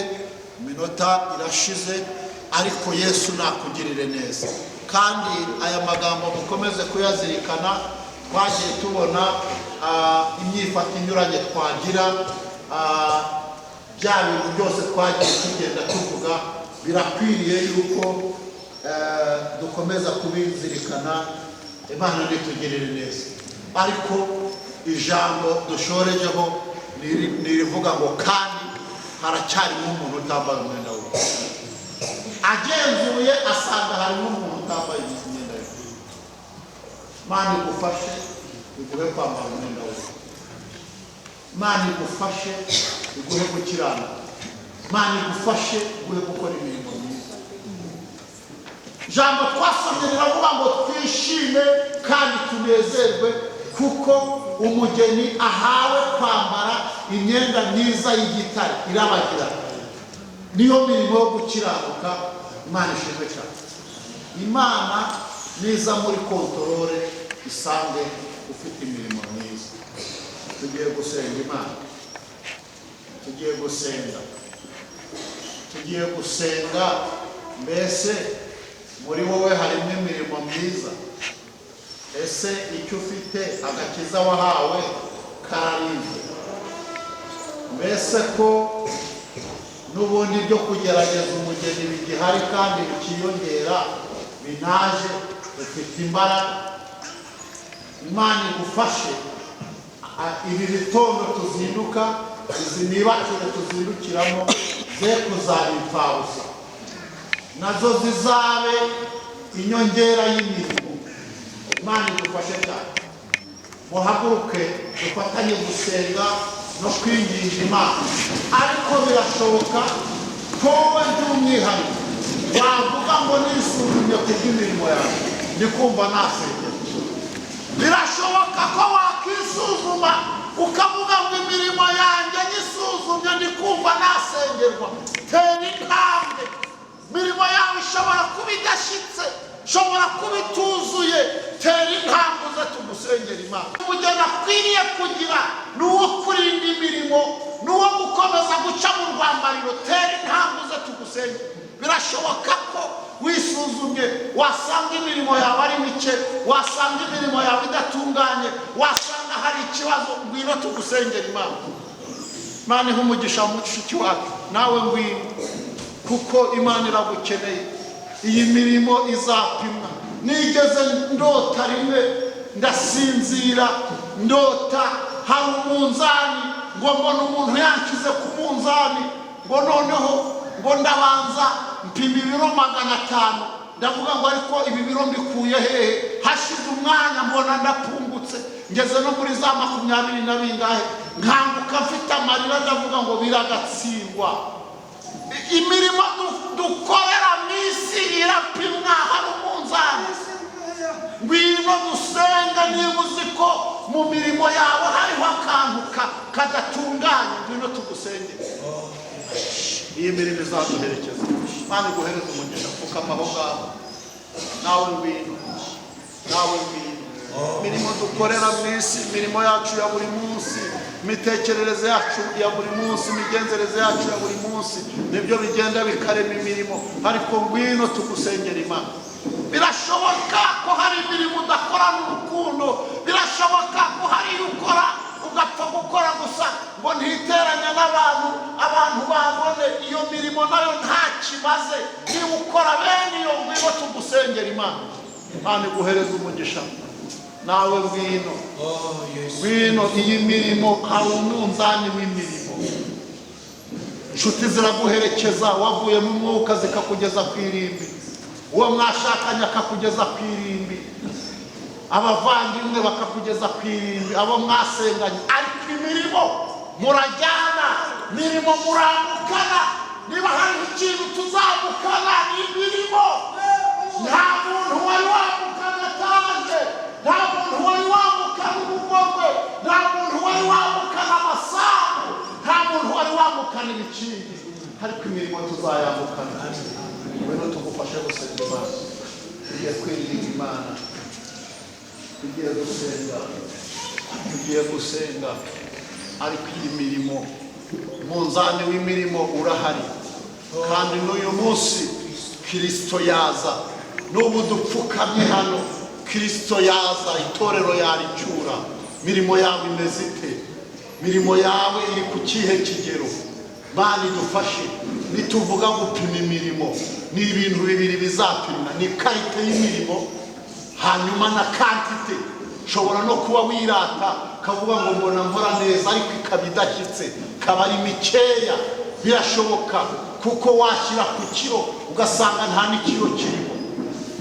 iminota irashize, ariko Yesu nakugirire neza. kandi aya magambo mukomeze kuyazirikana. Twagiye tubona imyifato inyuranye twagira, bya bintu byose twagiye tugenda tuvuga birakwiriye yuko dukomeza kubizirikana. Imana nitugirire neza. Ariko ijambo dushorejeho nirivuga ngo kandi haracyarimo umuntu utambaye umwenda we. Agenzuye asanga harimo umuntu utambaye umwenda we. Imana igufashe iguhe kwambara umwenda we. Imana igufashe iguhe gukiranuka. Imana igufashe iguhe gukora imirimo myiza. Ijambo twasomye riravuga ngo twishime kandi tunezerwe kuko umugeni ahawe kwambara imyenda myiza y'igitare irabagirana. Niyo mirimo yo gukiranuka. Imana ishimwe cyane. Imana niza muri kontorore isange ufite imirimo myiza. Tugiye gusenga Imana. Tugiye gusenga. Tugiye gusenga. Mbese muri wowe harimo imirimo myiza. Ese icyo ufite agakiza wahawe kararinzwe? Mbese ko n'ubundi byo kugerageza umugeni bigihari kandi bikiyongera binaje, ufite imbaraga? Imana igufashe ibi bitondo tuzinduka, izi nibakire tuzindukiramo ze kuzaba imfabusa, nazo zizabe inyongera y'imirimo. Imana igufashe cyane. Muhaguruke dufatanye gusenga no kwinginga Imana. Ariko birashoboka ko wowe by'umwihariko wavuga ngo nisuzumye kubw'imirimo yawe ndikumva nasengera. Birashoboka ko wakisuzuma ukavuga ngo imirimo yanjye nyisuzumye ndikumva nasengerwa. Tera intambwe. Imirimo yawe ishobora kuba idashyitse, ishobora kuba ituzuye. Tera intambwe uze tugusengera Imana. Umugeni akwiriye kugira ni uwo kurinda imirimo, ni uwo gukomeza guca mu rwambariro. Tera intambwe uze tugusengera. Birashoboka ko wisuzumye wasanga imirimo yawe ari mike, wasanga imirimo yawe idatunganye, wasanga hari ikibazo. Ngwino tugusengera Imana. Imana ihe umugisha mushiki wacu, nawe ngwino, kuko Imana iragukeneye. Iyi mirimo izapimwa. Nigeze ndota rimwe ndasinzira, ndota hari umunzani, ngo mbona umuntu yanshyize ku munzani, ngo noneho ngo ndabanza mpima ibiro 500. Ndavuga ngo ariko ibi biro mbikuye hehe? Hashize umwanya mbona ndapungutse, ngeze no muri za 20 na bingahe, nkanguka mfite amarira, ndavuga ngo biragatsindwa. Imirimo dukorera mwisi irapimwa, hari umunzani. Ngwino dusenga niba uzi ko mu mirimo yawe hariho akantu kadatunganye, ngwino tugusengere. Iyi mirimo izaduherekeza. Imana iguhereze umugisha. Pfukama aho ngaho. Nawe ngwino. Nawe ngwino. Mirimo dukorera mwisi, mirimo yacu ya buri munsi, imitekerereze yacu ya buri munsi, imigenzereze yacu ya buri munsi, nibyo bigenda bikarema imirimo. Ariko ngwino tugusengera Imana. Birashoboka ko hari imirimo udakorana urukundo. Birashoboka ko hari ukora ugapfa gukora gusa ngo ntiteranya n'abantu, abantu babone. Iyo mirimo nayo nta kimaze. Niba ukora bene iyo, ngwino tugusengera Imana. Imana iguhereze umugisha. Nawe ngwino. Ngwino. Iyi mirimo hari umunzani w'imirimo. Inshuti ziraguherekeza, wavuye mu mwuka zikakugeza ku irimbi. Uwo mwashakanye akakugeza ku irimbi. Abavandimwe bakakugeza ku irimbi. Abo mwasenganye. Ariko imirimo murajyana, imirimo murambukana. Niba hari ikintu tuzambukana ni imirimo. Nta muntu wari wambukana ataje, nta muntu wari wambukana ubugogwe, nta muntu wari wambukana amasambu, nta muntu wari wambukana ibicindi. Ariko imirimo tuzayambukana. Ngwino tugufashe gusenga Imana. Tugiye kwirinda Imana. Tugiye gusenga. Tugiye gusenga. Ariko iyi mirimo, umunzani w'imirimo urahari. Kandi n'uyu munsi Kristo yaza. n'ubu dupfukamye hano Kristo yaza itorero yaricyura. Mirimo yawe imeze ite? Mirimo yawe iri ku kihe kigero? Mana idufashe. Nituvuga gupima imirimo ni ibintu bibiri bizapimwa, ni karite y'imirimo hanyuma na kantite. Shobora no kuba wirata kavuga ngo mbona nkora neza ariko ikaba idashyitse, kaba ari mikeya. Birashoboka kuko washyira ku kiro ugasanga nta n'ikiro kirimo.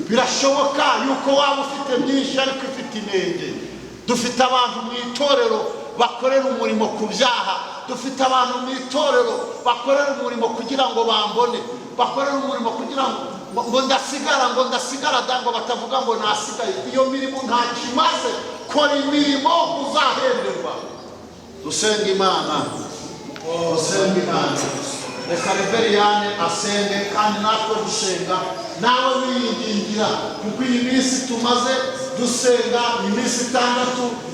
Birashoboka yuko waba ufite byinshi ariko ifite inenge. Dufite abantu mu itorero bakorera umurimo ku byaha. Dufite abantu mu itorero bakorera umurimo kugira ngo bambone, bakorera umurimo kugira ngo ndasigara dango batavuga ngo nasigaye. Iyo mirimo nta kimaze. Kora imirimo uzahemberwa. Dusenga Imana. Dusenga Imana. Reka Reveriyane asenge kandi natwe dusenga, nawe wiyingingira kuko iyi minsi tumaze dusenga iminsi 6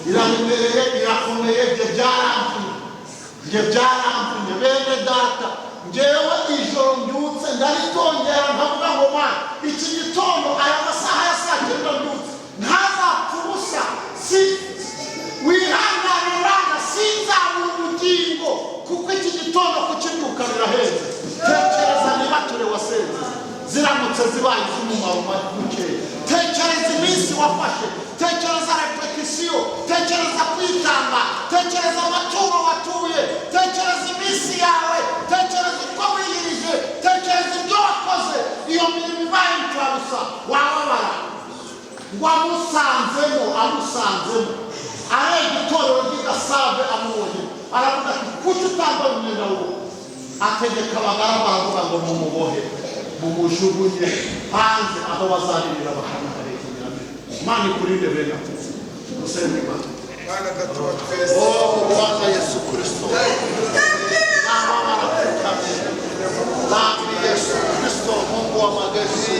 iraremereye, irakomeye. Nge byaramvunye bene data. Ngewe ijoro mbyutse ndaritongera nkavuga ngo Mana, iki gitondo aya masaha ya saa 9 mbyutse ntazapfa ubusa. Si wihangane Mana, sinzabura ubugingo kuko iki gitondo kukibyuka birahenze. Tekereza niba ture wasenze ziramutse zibaye iz'umumaro mukeya. Tekereza iminsi wafashe, tekereza repetisiyo, tekereza kwitanga, tekereza amaturo watuye, tekereza iminsi yawe, tekereza uko wiyirije, tekereza ibyo wakoze. Iyo mirimo ibaye impfabusa wababara. Ngo amusanzemo areba itorero ry'Igasave amubonye aravuga ati kuki utambaye umwenda wowe? Ategeka abagaragu baravuga ngo mumubohe, mumujugunye hanze aho bazaririra bakanaharekenyera. Imana ikurinde bene dusenga Imana. Bwana data wa twese, Bwana Yesu Kristo, Bwana Yesu Kristo, Mungu wa majeshi,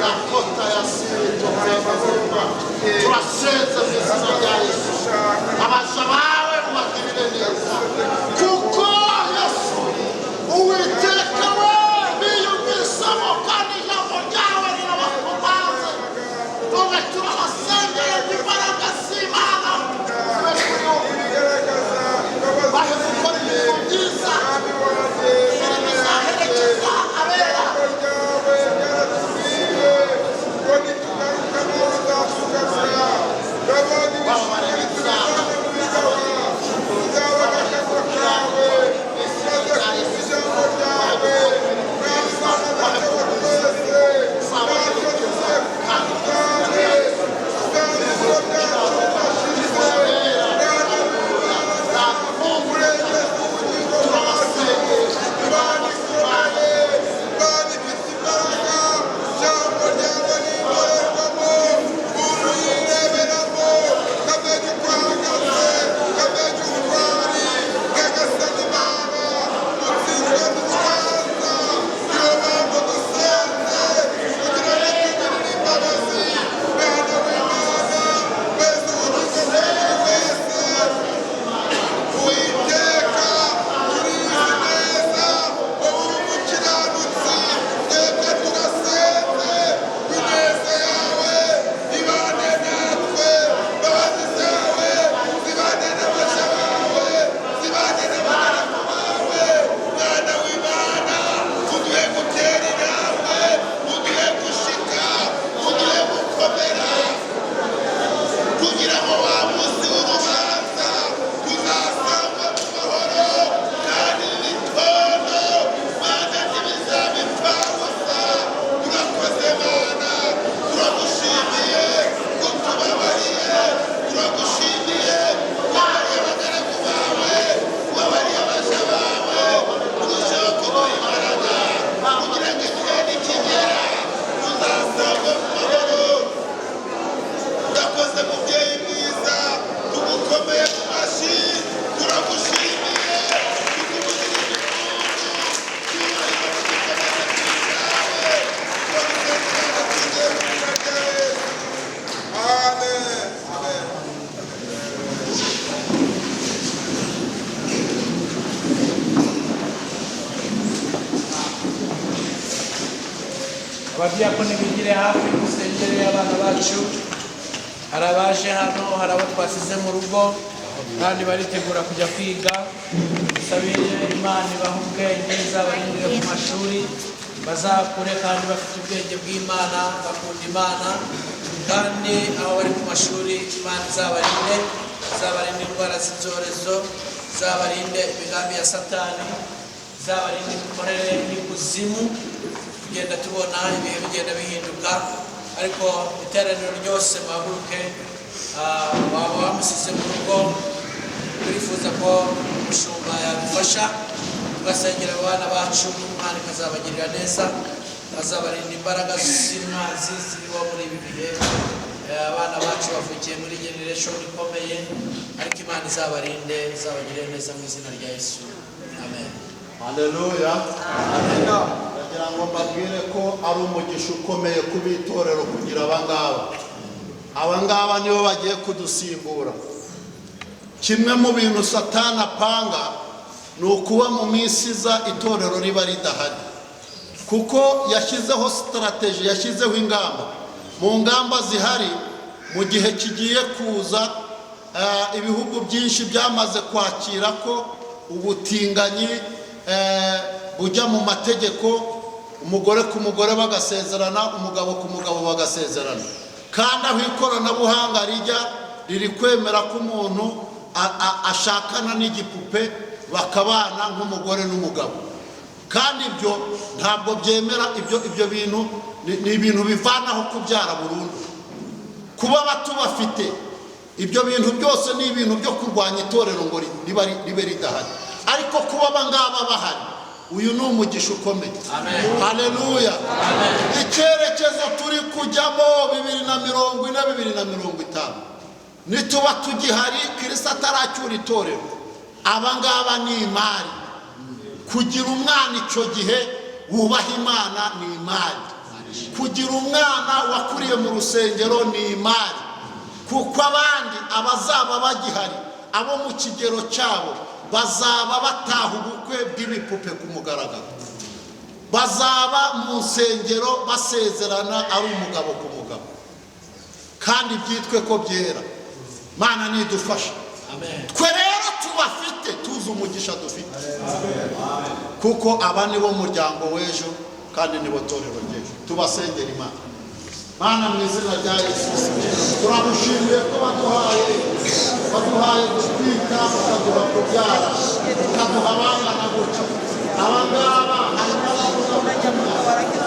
nakota ya siri tokeba turasenze mu izina rya Yesu. Abasha bawe ubagirire neza kuko Yesu Uwiteka we biyumvisamo kandi ijambo ryawe rirabakomaze. None turabasengeye imbaraga z'Imana abadiyakoni bigire hafi musengere abana bacu. Hari abaje hano, hari abo twasize mu rugo kandi baritegura kujya kwiga. Dusabire Imana ibahe ubwenge, izabarindire ku mashuri, bazakure kandi bafite ubwenge bw'Imana, bakunda Imana, kandi aho bari ku mashuri Imana izabarinde, izabarinde indwara z'ibyorezo, izabarinde imigambi ya Satani, izabarinde imikorere y'ikuzimu. Tugenda tubona ibihe bigenda bihinduka, ariko iteraniro ryose muhaguruke. Waba wamusize mu rugo, turifuza ko umushumba yabifasha, tugasengera abana bacu, Imana ikazabagirira neza, azabarinda imbaraga z'umwanzi ziriho muri ibi bihe. Abana bacu bavukiye muri generation ikomeye, ariko Imana izabarinde, izabagirire neza mu izina rya Yesu. Amen. Haleluya. Amina. Ndagira ngo mbabwire ko ari umugisha ukomeye kubitorero kugira abangaba nibo bagiye kudusimbura. Kimwe mu bintu Satani apanga ni ukuba mu minsi iza itorero riba ridahari, kuko yashyizeho strategy, yashyizeho ingamba. Mu ngamba zihari, mu gihe kigiye kuza, ibihugu byinshi byamaze kwakira ko ubutinganyi bujya mu mategeko, umugore ku mugore bagasezerana, umugabo ku mugabo bagasezerana. Kandi aho ikoranabuhanga rijya riri kwemera ko umuntu ashakana n'igipupe bakabana nk'umugore n'umugabo. Kandi ibyo ntabwo byemera, ibyo bintu ni ibintu bivanaho kubyara burundu. Kuba batubafite ibyo bintu byose ni ibintu byo kurwanya itorero ngo ribe ridahari, ariko kuba abangaba bahari, uyu ni umugisha ukomeye. Haleluya. Icyerekezo turi kujyamo 2040-2050, nituba tugihari Kristo ataracyura itorero, abangaba ni imari. Kugira umwana icyo gihe wubaha Imana ni imari. Kugira umwana wakuriye mu rusengero ni imari, kuko abandi abazaba bagihari, abo mu kigero cyabo, bazaba bataha ubukwe bw'ibipupe ku mugaragaro, bazaba mu nsengero basezerana ari umugabo ku mugabo, kandi byitwe ko byera. Mana nidufasha. Twe rero tubafite tuzi umugisha dufite, kuko aba nibo muryango w'ejo kandi nibo torero ry'ejo. Tubasengera Imana. Mana mu izina rya Yesu, turamushimiye ko baduhaye gutwita, bakaduha kubyara, bakaduha abana gutya. Abangaba harimo abavugabutumwa,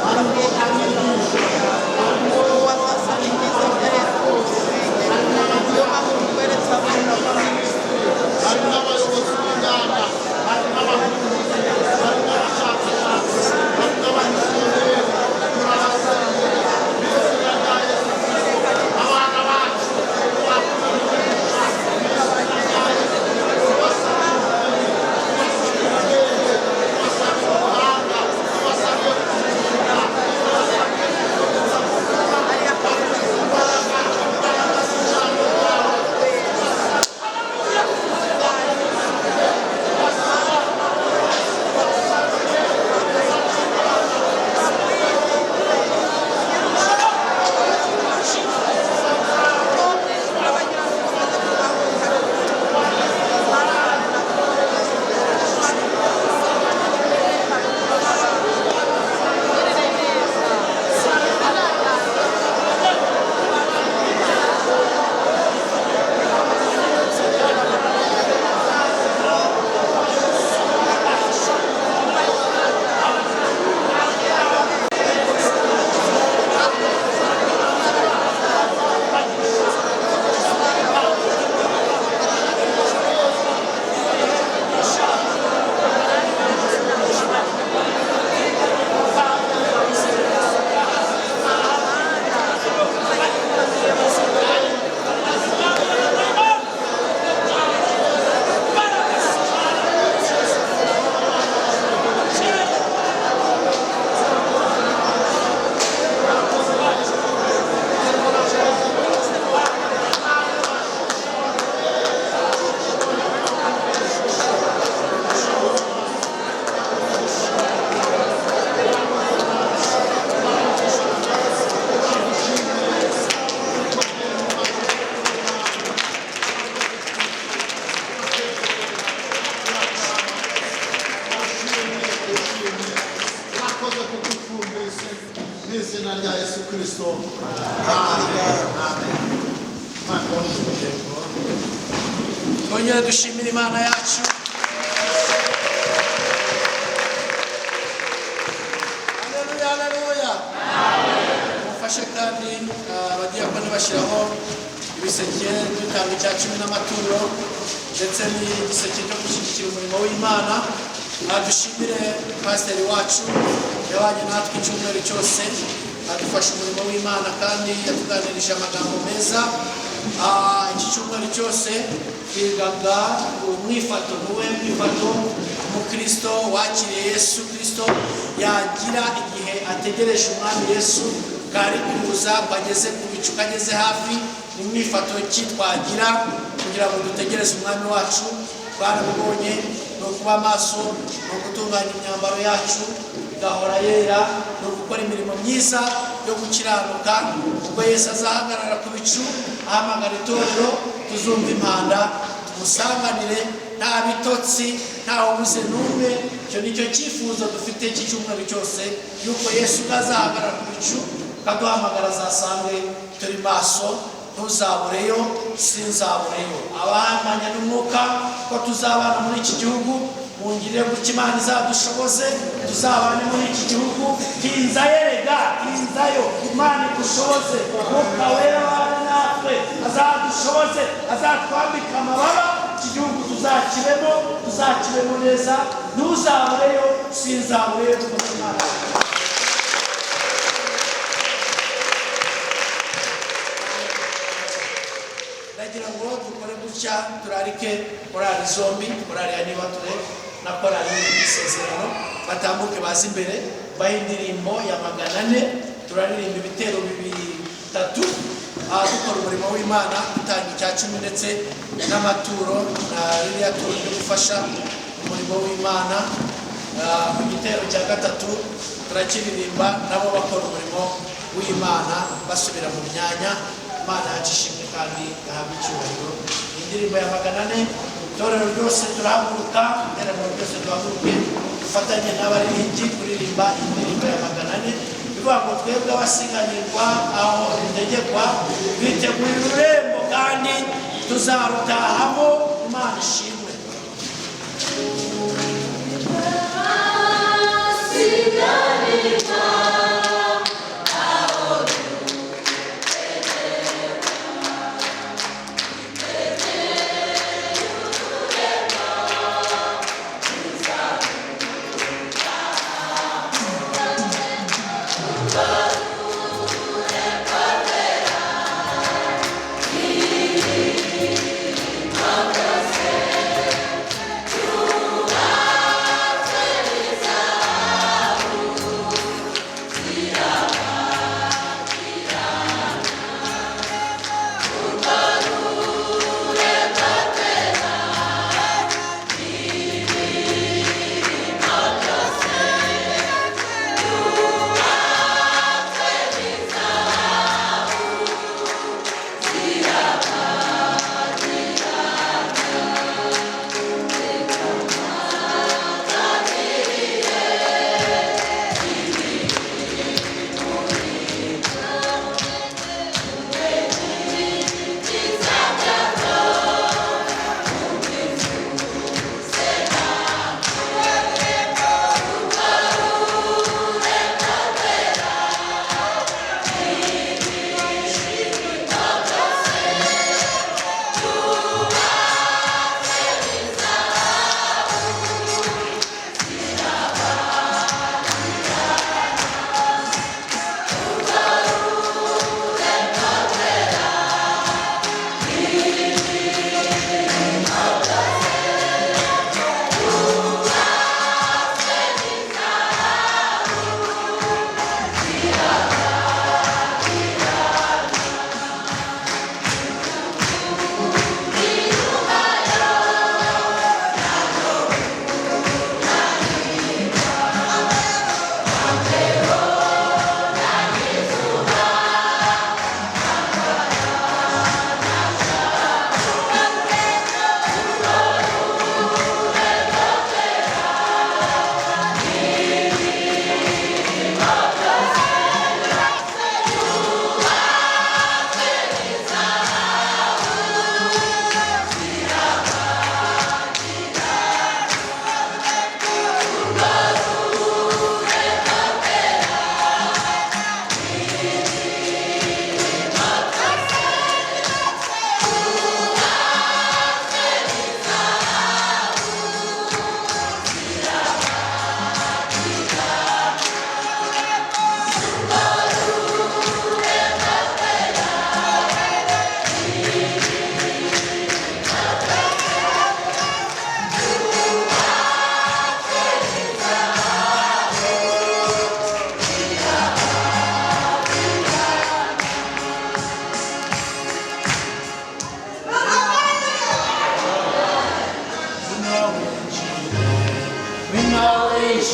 harimo abigisha, harimo harimo abayobozi b'inganda, harimo abahinzi, harimo abashakashatsi, harimo abamisiyoneri. Turabasengera mu izina rya Yesu Kristo. Abana bacu tubasabira twongere dushimire imana yacu. Haleluya, haleluya. Mufashe kandi abadiyakoni bashyiraho ibiseke dutanga icya 10 n'amaturo ndetse n'igiseke cyo gushyigikira umurimo w'Imana. Dushimire pasiteri wacu yabanye natwe icyumweru cyose adufasha umurimo w'Imana kandi yatuganirije amagambo meza. Iki cyumweru cyose twigaga umwifato, nuwe mwifato umukristo wakiriye Yesu Kristo yagira igihe ategereje umwami Yesu kari kuza bageze ku bicu kageze hafi. Ni mwifato ki twagira kugira ngo dutegereze umwami wacu? Twarabibonye no kuba maso, no gutunganya imyambaro yacu igahora yera, no gukora imirimo myiza yo gukiranuka. Ubwo Yesu azahagarara ku bicu ahamagara itorero, tuzumva impanda tumusanganire nta bitotsi nta ubuze n'umwe. Icyo nicyo cyifuzo dufite iki cyumweru cyose, yuko Yesu azahagarara ku bicu kaduhamagara azasange turi maso. Ntuzabureyo sinzabureyo. Abahamanya n'umwuka ko tuzabana muri iki gihugu, mungirire gutya Imana izadushoboze tuzabane muri iki gihugu. Tinzayo rega, tinzayo, Imana idushoboze. Mwuka wera abane natwe azadushoboze, azatwambika amababa. Iki gihugu tuzakibemo neza. Ntuzabureyo sinzabureyo kuko Imana. Nagira ngo dukore gutya, turarike korali zombi, korali ya Nibature na korali y'Isezerano batambuke bazi imbere bahe indirimbo ya 400. Turaririmba ibitero 3 dukora umurimo w'Imana, dutanga icya 10 ndetse n'amaturo na ririya turo ryo gufasha umurimo w'Imana. Mu gitero cya 3 turakiririmba nabo bakora umurimo w'Imana basubira mu myanya. Imana yacishimye kandi gahabwa icyubahiro. Indirimbo ya 400, itorero ryose turahaguruka, iteraniro ryose duhaguruke dufatanye n'abaririmbyi kuririmba indirimbo ya 400. Bivuga ngo twebwe abasiganirwa aho ritegekwa twiteguye ururembo kandi tuzarutahamo. Imana ishimwe.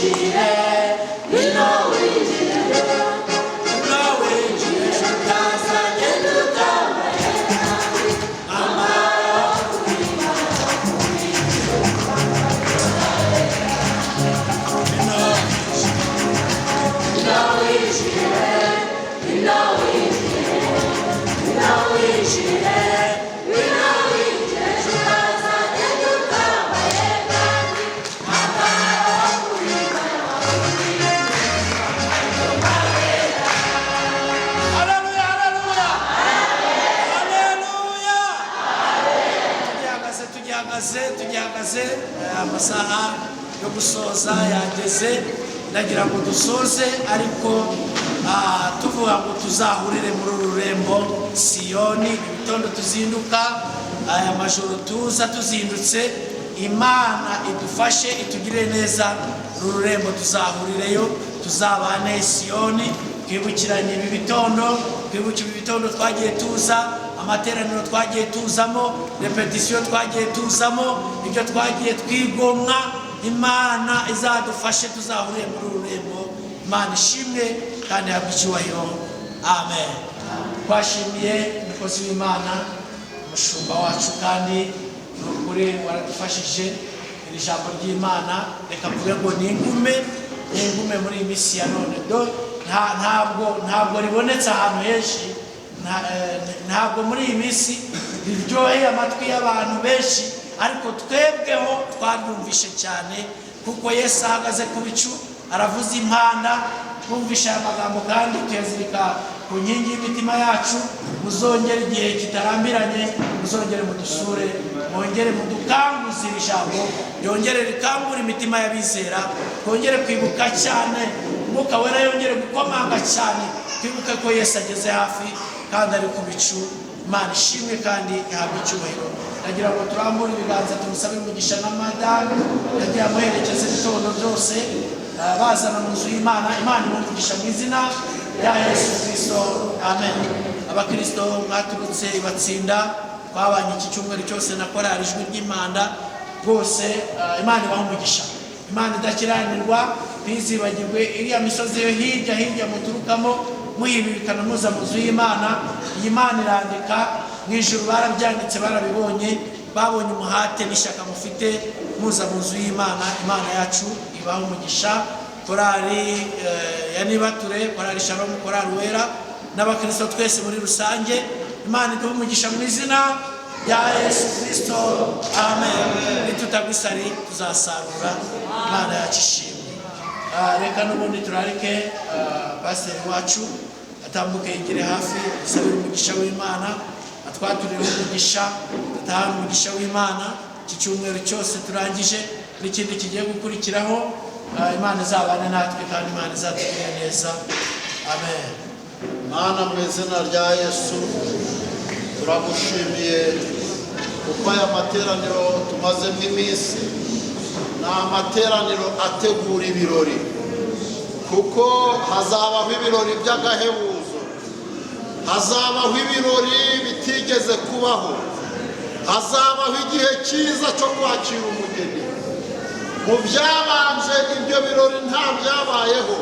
winjire ngwino winjire ngwino winjire utazagenda utambaye amara tugihagaze amasaha yo gusoza yageze ndagira ngo dusoze ariko tuvuga ngo tuzahurire muri uru rurembo Siyoni ibitondo tuzinduka aya majoro tuza tuzindutse Imana idufashe itugirire neza uru rurembo tuzahurireyo tuzabane Siyoni twibukiranye ibi bitondo twagiye tuza amateraniro twagiye tuzamo repetition twagiye tuzamo ibyo twagiye twigomwa Imana izadufashe tuzahuriye muri ururembo Imana ishimwe kandi habwe icyubahiro amen. Twashimiye umukozi w'Imana umushumba wacu kandi nukuri waradufashije iri jambo ry'Imana reka mvuge ngo ni ingume muri iyi minsi ya none ntabwo ribonetse ahantu henshi ntabwo muri iyi minsi biryoheye amatwi y'abantu benshi ariko twebweho twaryumvishe cyane kuko Yesu ahagaze ku bicu aravuza impanda twumvishe aya magambo kandi tuyazirika ku nkingi y'imitima yacu muzongere igihe kitarambiranye muzongere mudusure mwongere mudukanguze iri jambo ryongere rikangura imitima y'abizera twongere kwibuka cyane Umwuka Wera yongere gukomanga cyane twibuke ko Yesu ageze hafi kandi ari ku bicu Imana ishimwe kandi ihabwe icyubahiro. Nagira ngo turambure ibiganza tumusabe umugisha na madame yagiye amuherekeza ibitondo byose bazana mu nzu y'Imana Imana imugisha mu izina rya Yesu Kristo amen. Abakristo mwaturutse Ibatsinda twabanye iki cyumweru cyose na korali Ijwi ry'Imana rwose Imana ibaha umugisha Imana idakiranirwa ntizibagirwe iriya misozi yo hirya muturukamo muhibikana muza mu nzu y'Imana iyi Imana irandika mu ijuru barabyanditse barabibonye babonye umuhate n'ishyaka mufite muza mu nzu y'Imana Imana yacu ibaha umugisha. Korali ya Nibature korali Shalom korali Wera n'abakristo twese muri rusange Imana iduha umugisha mu izina rya Yesu Kristo amen. Nitutagwisari tuzasarura Imana yacu ishimwe. Reka n'ubundi turarike pasiteri wacu atambuke yigire hafi isabira umugisha w'Imana atwaturire umugisha atahana umugisha w'Imana iki cyumweru cyose turangije n'ikindi kigiye gukurikiraho Imana izabane natwe kandi Imana izatugirira neza amen. Mana mu izina rya Yesu turagushimiye kuko aya materaniro tumazemo iminsi ni amateraniro ategura ibirori kuko hazabaho ibirori by'agahebuzo hazabaho ibirori bitigeze kubaho hazabaho igihe cyiza cyo kwakira umugeni mu byabanje ibyo birori nta byabayeho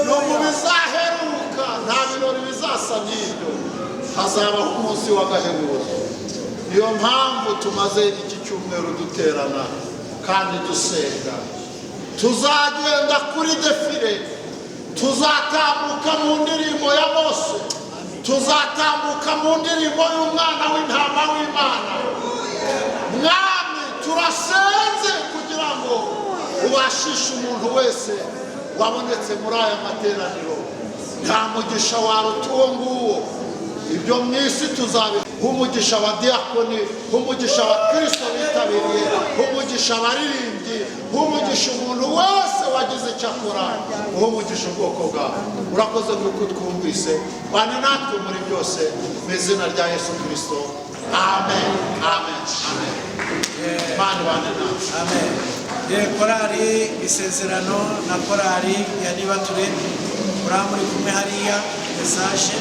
no mu bizaheruka nta birori bizasa n'ibyo hazabaho umunsi w'agahebuzo niyo mpamvu tumaze iki cyumweru duterana kandi dusenga tuzagenda kuri defile tuzatambuka mu ndirimbo ya Mose tuzatambuka mu ndirimbo y'umwana w'intama w'Imana mwami turasenze kugira ngo ubashishe umuntu wese wabonetse muri aya materaniro nta mugisha waruta uwo nguwo ibyo mu isi tuzabiha umugisha wa diakoni umugisha wa Kristo bitabiriye umugisha abaririmbyi umugisha umuntu wese wagize icyo akora umugisha ubwoko bwawe urakoze kuko twumvise bane natwe muri byose mu izina rya Yesu Kristo amen amen amen. Imana bane natwe amen. Korali Isezerano na korali ya Nibature muri kumwe hariya message